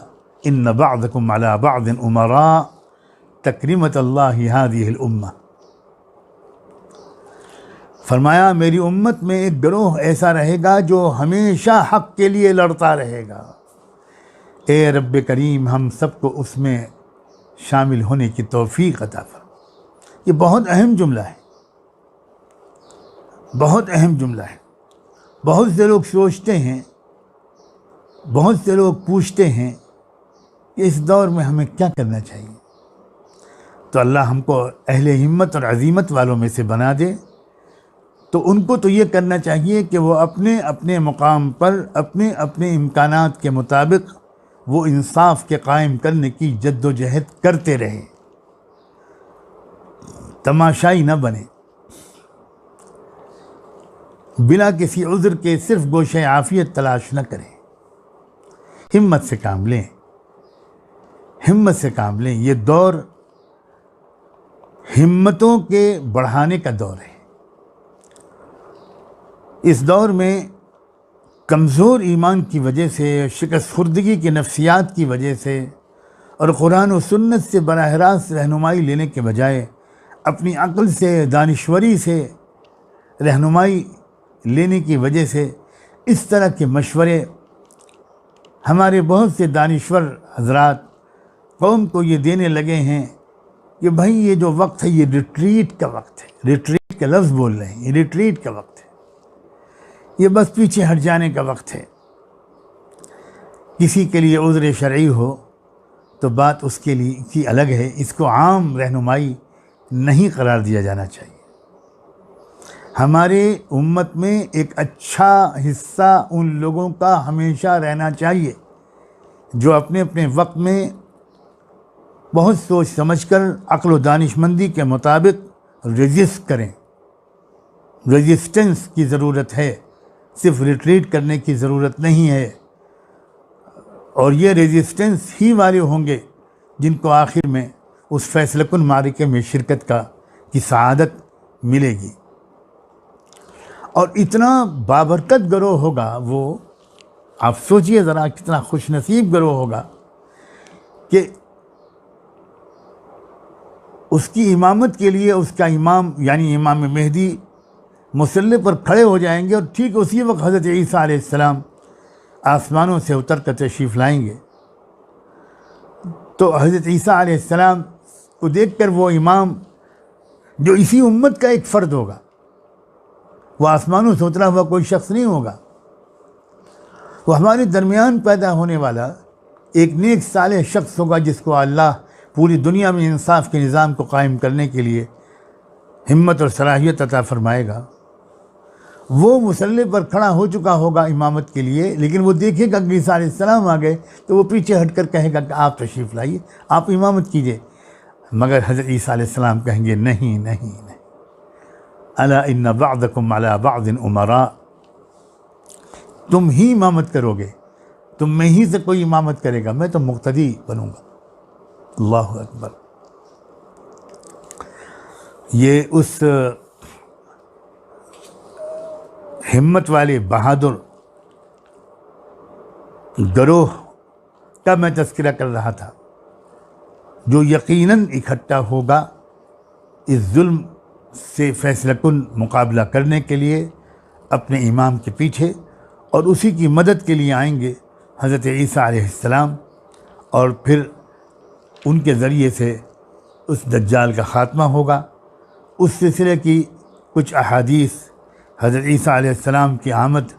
इन्न बअदकुम अला बअदिन उमरा तकरीमतल्लाहि हाज़िहिल उम्मह। फरमाया मेरी उम्मत में एक गिरोह ऐसा रहेगा जो हमेशा हक़ के लिए लड़ता रहेगा। ए रब्बे करीम हम सबको उसमें शामिल होने की तौफ़ीक़ अता फरमा। ये बहुत अहम जुमला है, बहुत अहम जुमला है। बहुत से लोग सोचते हैं, बहुत से लोग पूछते हैं कि इस दौर में हमें क्या करना चाहिए। तो अल्लाह हमको अहले हिम्मत और अज़ीमत वालों में से बना दे। तो उनको तो ये करना चाहिए कि वो अपने अपने मुकाम पर अपने अपने इम्कानात के मुताबिक वो इंसाफ के कायम करने की जद्दोजहद करते रहें, तमाशाई न बने, बिना किसी उज़्र के सिर्फ गोशे आफ़ियत तलाश न करें, हिम्मत से काम लें, हिम्मत से काम लें। ये दौर हिम्मतों के बढ़ाने का दौर है। इस दौर में कमज़ोर ईमान की वजह से, शिकस्त खुर्दगी की नफ्सियात की वजह से और कुरान और सुन्नत से बराह रास्त रहनुमाई लेने के बजाय अपनी अक्ल से, दानिश्वरी से रहनुमाई लेने की वजह से इस तरह के मशवरे हमारे बहुत से दानिश्वर हजरात कौम को ये देने लगे हैं कि भाई ये जो वक्त है ये रिट्रीट का वक्त है। रिट्रीट का लफ्ज़ बोल रहे हैं, ये रिट्रीट का वक्त है, ये बस पीछे हट जाने का वक्त है। किसी के लिए उज़्र शरई हो तो बात उसके लिए की अलग है, इसको आम रहनुमाई नहीं करार दिया जाना चाहिए। हमारे उम्मत में एक अच्छा हिस्सा उन लोगों का हमेशा रहना चाहिए जो अपने अपने वक्त में बहुत सोच समझकर अक्ल व दानिशमंदी के मुताबिक रेजिस्ट करें। रेजिस्टेंस की ज़रूरत है, सिर्फ रिट्रीट करने की ज़रूरत नहीं है। और ये रेजिस्टेंस ही वाले होंगे जिनको आखिर में उस फैसलकुन मारिके में शिरकत की सआदत मिलेगी। और इतना बाबरकत गिरोह होगा वो, आप सोचिए ज़रा कितना खुश नसीब गिरोह होगा कि उसकी इमामत के लिए उसका इमाम यानी इमाम मेहदी मुसल्ले पर खड़े हो जाएंगे और ठीक उसी वक्त हज़रत ईसा अलैहिस्सलाम आसमानों से उतर कर तशरीफ़ लाएंगे। तो हज़रत ईसा अलैहिस्सलाम को देखकर वो इमाम जो इसी उम्मत का एक फ़र्द होगा, वो आसमानों से उतरा हुआ कोई शख्स नहीं होगा, वो हमारे दरमियान पैदा होने वाला एक नेक सालेह शख्स होगा जिसको अल्लाह पूरी दुनिया में इंसाफ के निज़ाम को कायम करने के लिए हिम्मत और सलाहियत अता फरमाएगा। वो मुसल्ले पर खड़ा हो चुका होगा इमामत के लिए, लेकिन वो देखेगा कि ईसा अलैहिस्सलाम आ गए तो वो पीछे हटकर कहेगा कि आप तशरीफ़ लाइए, आप इमामत कीजिए। मगर हज़रत ईसा अलैहिस्सलाम कहेंगे नहीं नहीं नहीं, अला इन्ना बअदकुम अला बअदिन उमरा, तुम ही इमामत करोगे, तुम में ही से कोई इमामत करेगा, मैं तो मुक्तदी बनूँगा। अल्लाहु अकबर। ये उस हिम्मत वाले बहादुर गिरोह का मैं तज़किरा कर रहा था जो यकीनन इकट्ठा होगा इस जुल्म से फैसलाकुन मुकाबला करने के लिए अपने इमाम के पीछे, और उसी की मदद के लिए आएंगे हज़रत ईसा अलैहिस्सलाम, और फिर उनके ज़रिए से उस दज्जाल का ख़ात्मा होगा। उस सिलसिले की कुछ अहादीस हज़रत ईसा अलैहिस्सलाम की आमद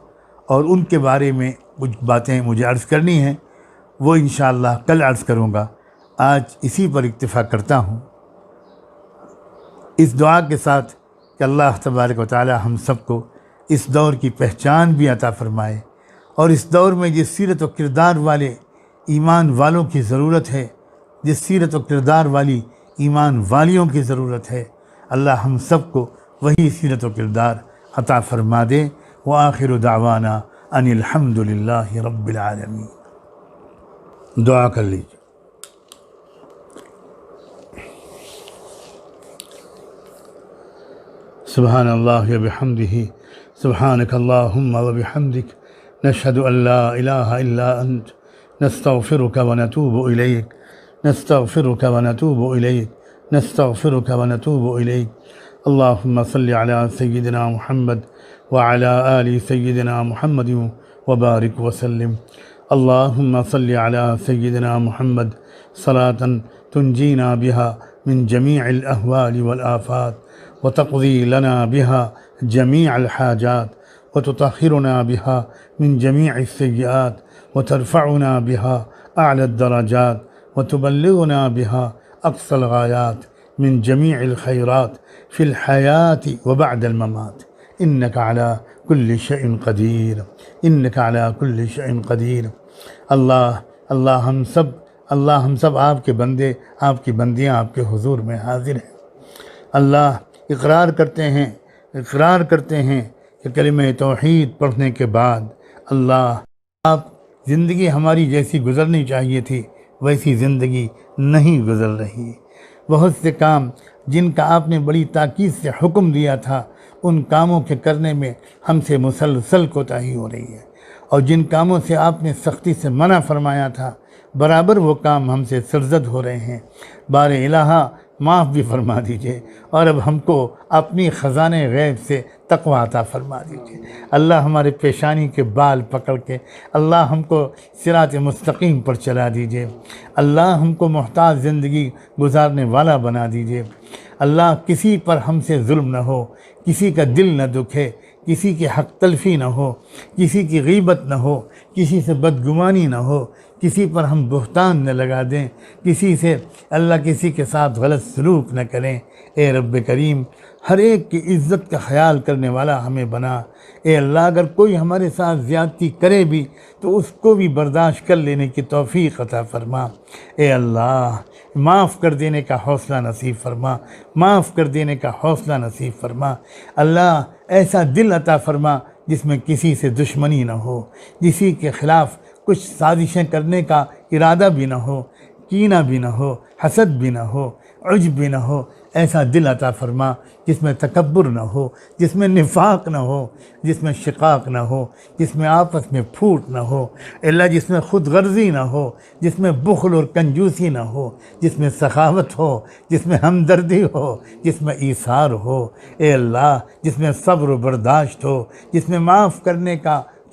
और उनके बारे में कुछ बातें मुझे अर्ज़ करनी हैं, वो इंशाअल्लाह कल अर्ज़ करूँगा। आज इसी पर इक्तिफ़ा करता हूँ, इस दुआ के साथ कि अल्लाह तबारक व तआला हम सबको इस दौर की पहचान भी अता फ़रमाए, और इस दौर में जिस सीरत व किरदार वाले ईमान वालों की ज़रूरत है, जिस सीरत व किरदार वाली ईमान वालियों की ज़रूरत है, अल्लाह हम सबको वही सीरत व किरदार अता फ़रमा दे। व आखिरु दावाना अनिल हम्दुलिल्लाहि रब्बिल आलमीन। दुआ कर लीजिए। सुब्हानल्लाह व बिहम्दिही, सुब्हानक अल्लाहुम्मा व बिहम्दिक, नशहदु अल्ला इलाहा इल्ला अंत, नस्तगफिरुका व नतूबु इलैक, नस्तगफिरुका व नतूबु इलैक, नस्तगफिरुका व नतूबु इलैक। अल्लाहुम्मा सल्लि अला सय्यिदिना मुहम्मद व अला आलि सय्यिदिना मुहम्मद व बारिक व सल्लिम। अल्लाहुम्मा सल्लि अला सय्यिदिना मुहम्मद सलातन तुंजीना बिहा मिन जमीइल अहवाल वल आफात व तक़ज़ी लना बिहा जमीअल हाजात व तुतहिरुना बिहा मिन जमीइस सय्यिआत व तरफ़उना बिहा अअला दरजात व तुबल्लिगुना बिहा अक़सल गायात मिन जमीइल खैरात फ़िल हयाति व बअदल ममात। इन्नका अला कुल्लि शैइन क़दीर, इन्नका अला कुल्लि शैइन क़दीर। अल्लाह हम सब आपके बंदे, आपकी बंदियाँ आपके हुजूर में हाजिर हैं। अल्लाह इक़रार करते हैं कि कलिमे तौहीद पढ़ने के बाद अल्लाह आप ज़िंदगी हमारी जैसी गुज़रनी चाहिए थी वैसी ज़िंदगी नहीं गुज़र रही। बहुत से काम जिनका आपने बड़ी ताकीद से हुक्म दिया था, उन कामों के करने में हमसे मुसलसल कोताही हो रही है, और जिन कामों से आपने सख्ती से मना फरमाया था, बराबर वो काम हमसे सरजद हो रहे हैं। बारे इलाहा माफ़ भी फरमा दीजिए, और अब हमको अपनी ख़ज़ाने गैब से तक़वा अता फरमा दीजिए। अल्लाह हमारे पेशानी के बाल पकड़ के अल्लाह हमको सिरात मुस्तकीम पर चला दीजिए। अल्लाह हमको मोहताज ज़िंदगी गुजारने वाला बना दीजिए। अल्लाह किसी पर हमसे जुल्म न हो, किसी का दिल न दुखे, किसी की हक़ तलफ़ी न हो, किसी की गीबत न हो, किसी से बदगुमानी न हो, किसी पर हम बुहतान न लगा दें, किसी से अल्लाह किसी के साथ गलत सलूक न करें। ए रब्ब करीम, हर एक की इज़्ज़त का ख़याल करने वाला हमें बना। ए अल्लाह, अगर कोई हमारे साथ ज़्यादती करे भी तो उसको भी बर्दाश्त कर लेने की तौफ़ीक़ अता फ़रमा। ए अल्लाह, माफ़ कर देने का हौसला नसीब फ़रमा, माफ़ कर देने का हौसला नसीब फ़रमा। अल्लाह, ऐसा दिल अता फ़रमा जिसमें किसी से दुश्मनी न हो, किसी के ख़िलाफ़ कुछ साजिशें करने का इरादा भी न हो, कीना भी न हो, हसद भी न हो, उज्ब भी न हो। ऐसा दिल अता फ़रमा जिसमें तकब्बुर न हो, जिसमें निफाक न हो, जिसमें शिकाक न हो, जिसमें आपस में फूट न हो। अल्लाह, जिसमें ख़ुद गर्ज़ी न हो, जिसमें बुख़्ल और कंजूसी न हो, जिसमें सखावत हो, जिसमें हमदर्दी हो, जिसमें ईसार हो। ए अल्लाह, जिसमें सब्र बर्दाश्त हो, जिसमें माफ़ करने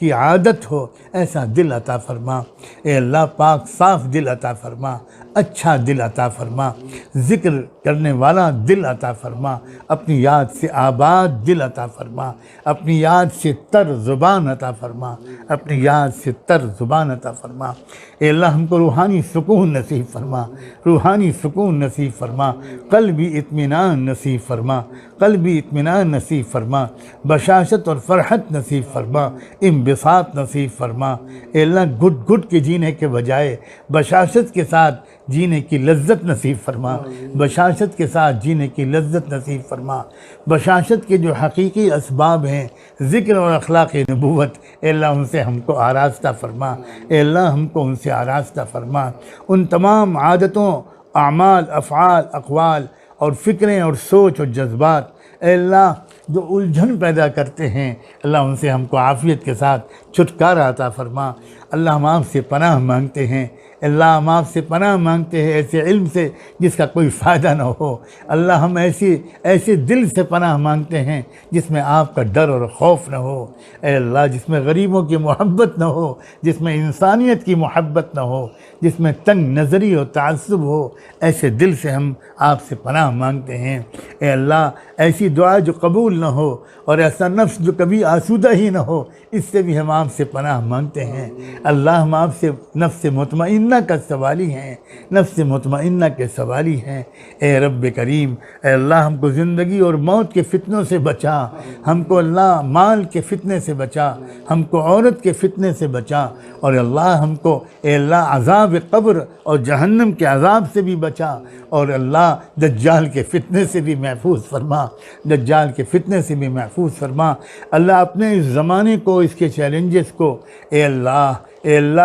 की आदत हो, ऐसा दिल अता फ़रमा। ए अल्लाह पाक, साफ़ दिल अता फ़रमा, अच्छा दिल अता फ़रमा, ज़िक्र करने वाला दिल अता फ़रमा, अपनी याद से आबाद दिल अता फ़रमा, अपनी याद से तर ज़ुबान अता फ़रमा, अपनी याद से तर ज़ुबान अता फ़रमा। ए अल्लाह, हमको रूहानी सुकून नसीब फ़रमा, रूहानी सुकून नसीब फ़रमा, क़ल्बी इत्मीनान नसीब फ़रमा, क़ल्बी इत्मीनान नसीब फ़रमा, बशाशत और फ़रहत नसीब फ़रमा, इंबिसात नसीब फ़रमा। ए अल्लाह, घुट घुट के जीने के बजाय बशाशत के साथ जीने की लज्जत नसीब फ़रमा, बशाशत के साथ जीने की लज्जत नसीब फ़रमा। बशाशत के जो हकीकी असबाब हैं, ज़िक्र और अखलाक़ नबूवत, ए अल्लाह उनसे हमको आरास्ता फ़रमा। ए अल्लाह, हमको उनसे आरास्ता फ़रमा। उन तमाम आदतों, आमाल, अफ़आल, अक़वाल और फ़िक्रें और सोच और जज्बात, ए अल्लाह, जो उलझन पैदा करते हैं, अल्लाह उनसे हमको आफ़ियत के साथ छुटकारा अता फ़रमा। अल्लाह, हम आपसे पनाह मांगते हैं। अल्लाह हम आपसे पनाह मांगते हैं ऐसे इल्म से जिसका कोई फ़ायदा ना हो। अल्लाह हम ऐसे दिल से पनाह मांगते हैं जिसमें आपका डर और खौफ ना हो। ए अल्लाह, जिसमें गरीबों की मोहब्बत ना हो, जिसमें इंसानियत की मोहब्बत ना हो, जिसमें तंग नज़री और तअस्सुब हो, ऐसे दिल से हम आपसे पनाह मांगते हैं। ए अल्लाह, ऐसी दुआ जो कबूल ना हो और ऐसा नफ्स जो कभी आसूदा ही ना हो, इससे भी हम आपसे पनाह मांगते हैं। अल्लाह, हम आपसे नफ्स मुतमइन्ना का सवाली हैं, नफ्स मुतमइन्ना के सवाली हैं। ए रब्ब करीम, ए अल्लाह, हमको ज़िंदगी और मौत के फितनों से बचा, हमको अल्लाह माल के फितने से बचा, हमको औरत के फितने से बचा, और अल्लाह हमको ए अल्लाह अज़ाब क़ब्र और जहन्नम के अज़ाब से भी बचा, और अल्लाह दज्जाल के फितने से भी महफूज फरमा, दज्जाल के फितने से भी महफूज फरमा। अल्लाह, अपने इस ज़माने को, इसके चैलेंजेस को ए अल्लाह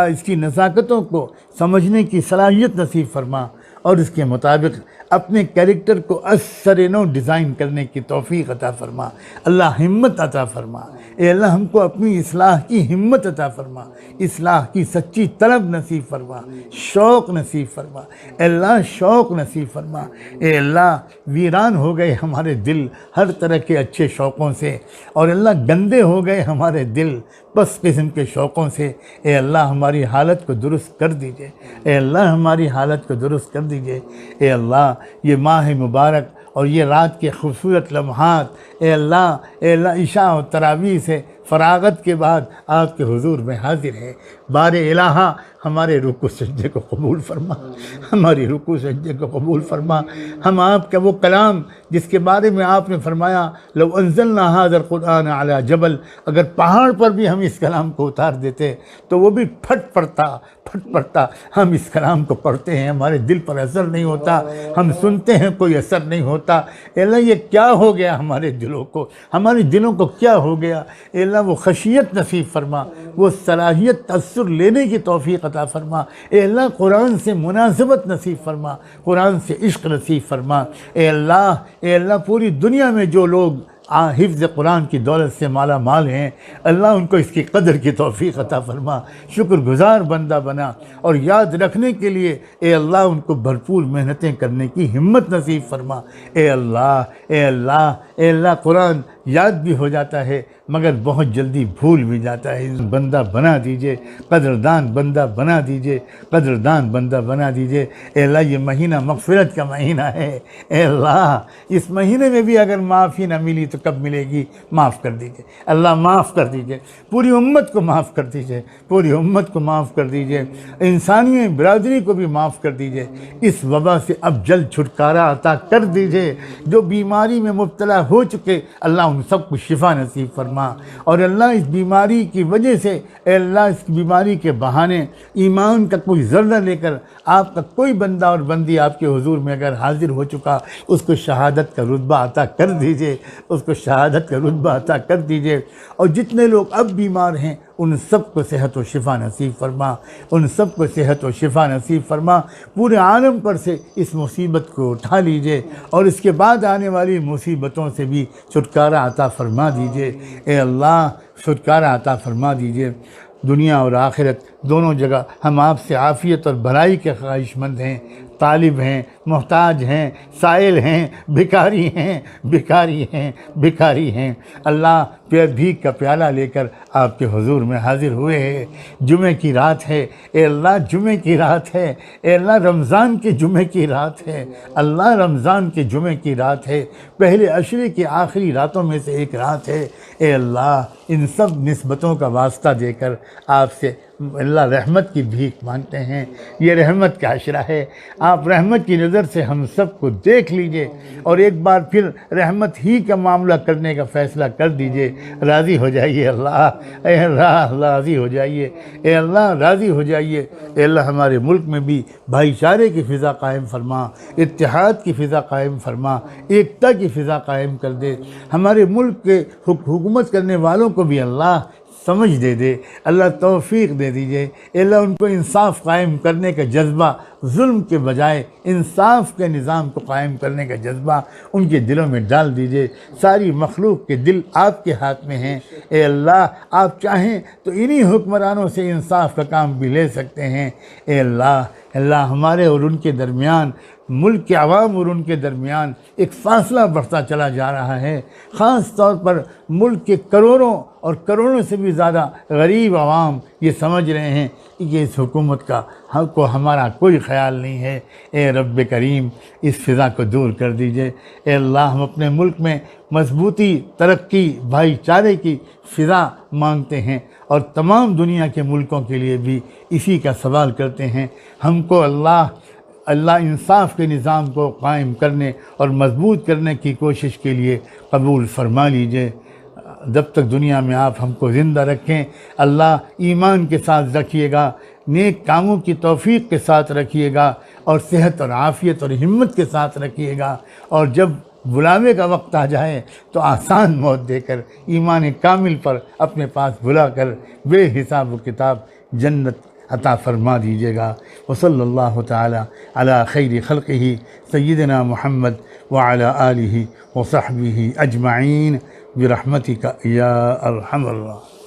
इसकी नज़ाकतों को समझने की सलाहियत नसीब फरमा, और इसके मुताबिक अपने कैरेक्टर को असर नो डिज़ाइन करने की तौफ़ीक़ अता फ़रमा। अल्लाह हिम्मत अता फ़रमा। ए अल्लाह, हमको अपनी इस्लाह की हिम्मत अता फ़रमा, इस्लाह की सच्ची तलब नसीब फ़रमा, शौक़ नसीब फ़रमा। अल्लाह, शौक़ नसीब फ़रमा। ए अल्लाह, वीरान हो गए हमारे दिल हर तरह के अच्छे शौक़ों से, और अल्लाह गंदे हो गए हमारे दिल बस किस्म के शौक़ों से। ए अल्लाह, हमारी हालत को दुरुस्त कर दीजिए। ए अल्लाह, हमारी हालत को दुरुस्त कर दीजिए। ए अल्लाह, ये माह मुबारक और ये रात के खूबसूरत लम्हात, ए अल्लाह, इशा और तरावी से फ़रागत के बाद आपके हुजूर में हाजिर है। बारे इलाहा, हमारे रुकू सज्जे को कबूल फरमा, हमारी रुकू सज्जे को कबूल फरमा। हम आपका वो कलाम जिसके बारे में आपने फरमाया, लौ अंज़लना हाज़ल क़ुरआन अला जबल, अगर पहाड़ पर भी हम इस कलाम को उतार देते तो वो भी फट पड़ता। हम इस कलाम को पढ़ते हैं, हमारे दिल पर असर नहीं होता, हम सुनते हैं कोई असर नहीं होता। अल्लाह, ये क्या हो गया हमारे दिलों को, हमारे दिलों को क्या हो गया। अल्लाह, वो खशियत नसीब फरमा, वो सलाहियत तअस्सुर लेने की तौफ़ीक़ अता फ़रमा। ए अल्लाह, कुरान से मुनासबत नसीब फ़रमा, कुरान से इश्क़ नसीब फ़रमा। ए अल्लाह, पूरी दुनिया में जो लोग हिफ्ज़ कुरान की दौलत से माला माल हैं, अल्लाह उनको इसकी कदर की तौफ़ीक़ अता फ़रमा, शुक्रगुज़ार बंदा बना, और याद रखने के लिए ए अल्लाह उनको भरपूर मेहनतें करने की हिम्मत नसीब फ़रमा। ए अल्लाह, कुरान याद भी हो जाता है मगर बहुत जल्दी भूल भी जाता है। बंदा बना दीजिए, कदरदान बंदा बना दीजिए, कदरदान बंदा बना दीजिए। ए अल्लाह, ये महीना मग़फ़िरत का महीना है। ए अल्लाह, इस महीने में भी अगर माफ़ी ना मिली तो कब मिलेगी। माफ़ कर दीजिए अल्लाह, माफ़ कर दीजिए, पूरी उम्मत को माफ़ कर दीजिए, पूरी उम्मत को माफ़ कर दीजिए, इंसानी बिरादरी को भी माफ़ कर दीजिए। इस वबा से अब जल्द छुटकारा अता कर दीजिए। जो बीमारी में मुब्तला हो चुके, अल्लाह उन सबको शिफा नसीब फरमा। और अल्लाह, इस बीमारी की वजह से, अल्लाह, इस बीमारी के बहाने ईमान का कोई ज़र्रा लेकर आपका कोई बंदा और बंदी आपके हुजूर में अगर हाजिर हो चुका, उसको शहादत का रुतबा अता कर दीजिए, उसको शहादत का रुतबा अता कर दीजिए। और जितने लोग अब बीमार हैं उन सब को सेहत व शिफा नसीब फरमा, उन सब को सेहत व शिफा नसीब फरमा। पूरे आलम पर से इस मुसीबत को उठा लीजिए और इसके बाद आने वाली मुसीबतों से भी छुटकारा अता फरमा दीजिए। ए अल्लाह, छुटकारा अता फरमा दीजिए। दुनिया और आखिरत दोनों जगह हम आपसे आफ़ियत और भलाई के ख्वाहिशमंद हैं, तालिब हैं, मोहताज हैं, साइल हैं, भिखारी हैं। अल्लाह, भीख का प्याला लेकर आपके हुजूर में हाजिर हुए हैं। जुमे की रात है, ए अल्लाह, जुमे की रात है। ए अल्लाह, रमज़ान के जुमे की रात है। अल्लाह, रमज़ान के जुमे की रात है, पहले अशरे की आखिरी रातों में से एक रात है। ए अल्लाह, इन सब निस्बतों का वास्ता देकर आपसे अल्लाह रहमत की भीख मांगते हैं। ये रहमत का अशरा है, आप रहमत की नज़र से हम सब को देख लीजिए और एक बार फिर रहमत ही का मामला करने का फ़ैसला कर दीजिए। राज़ी हो जाइए अल्लाह, ए अल्लाह, राज़ी हो जाइए। ए अल्लाह, राज़ी हो जाइए। ए अल्लाह, हमारे मुल्क में भी भाईचारे की फ़िज़ा कायम फरमा, इत्तेहाद की फ़िज़ा कायम फरमा, एकता की फ़िज़ा कायम कर दे। हमारे मुल्क के हुकूमत करने वालों को भी अल्लाह समझ दे दे, अल्लाह तौफीक दे दीजिए। अल्लाह उनको इंसाफ कायम करने का जज्बा, जुल्म के बजाय इंसाफ के निज़ाम को कायम करने का जज्बा उनके दिलों में डाल दीजिए। सारी मखलूक के दिल आपके हाथ में हैं। ए अल्लाह, आप चाहें तो इन्हीं हुक्मरानों से इंसाफ का काम भी ले सकते हैं। ए अल्लाह, अल्लाह हमारे और उनके दरमियान, मुल्क के अवाम और उनके दरमियान एक फ़ासला बढ़ता चला जा रहा है। ख़ास तौर पर मुल्क के करोड़ों और करोड़ों से भी ज़्यादा गरीब आवाम ये समझ रहे हैं कि इस हुकूमत का हमको हमारा कोई ख्याल नहीं है। ए रब्ब करीम, इस फ़िज़ा को दूर कर दीजिए। ए अल्लाह, हम अपने मुल्क में मजबूती, तरक्की, भाईचारे की फ़िज़ा मांगते हैं और तमाम दुनिया के मुल्कों के लिए भी इसी का सवाल करते हैं। हमको अल्लाह इंसाफ के निज़ाम को कायम करने और मजबूत करने की कोशिश के लिए कबूल फरमा लीजिए। जब तक दुनिया में आप हमको ज़िंदा रखें, अल्लाह ईमान के साथ रखिएगा, नेक कामों की तौफीक के साथ रखिएगा और सेहत और आफ़ियत और हिम्मत के साथ रखिएगा। और जब बुलावे का वक्त आ जाए तो आसान मौत देकर ईमान कामिल पर अपने पास बुलाकर बेहिसाब किताब जन्नत अता फरमा दीजिएगा। वसल्लल्लाहु तआला अला खैरि खल्क़िही सय्यिदना मुहम्मद व अला आलिही व सहबिही अजमईन बिरहमतिका या अरहमर राहिमीन।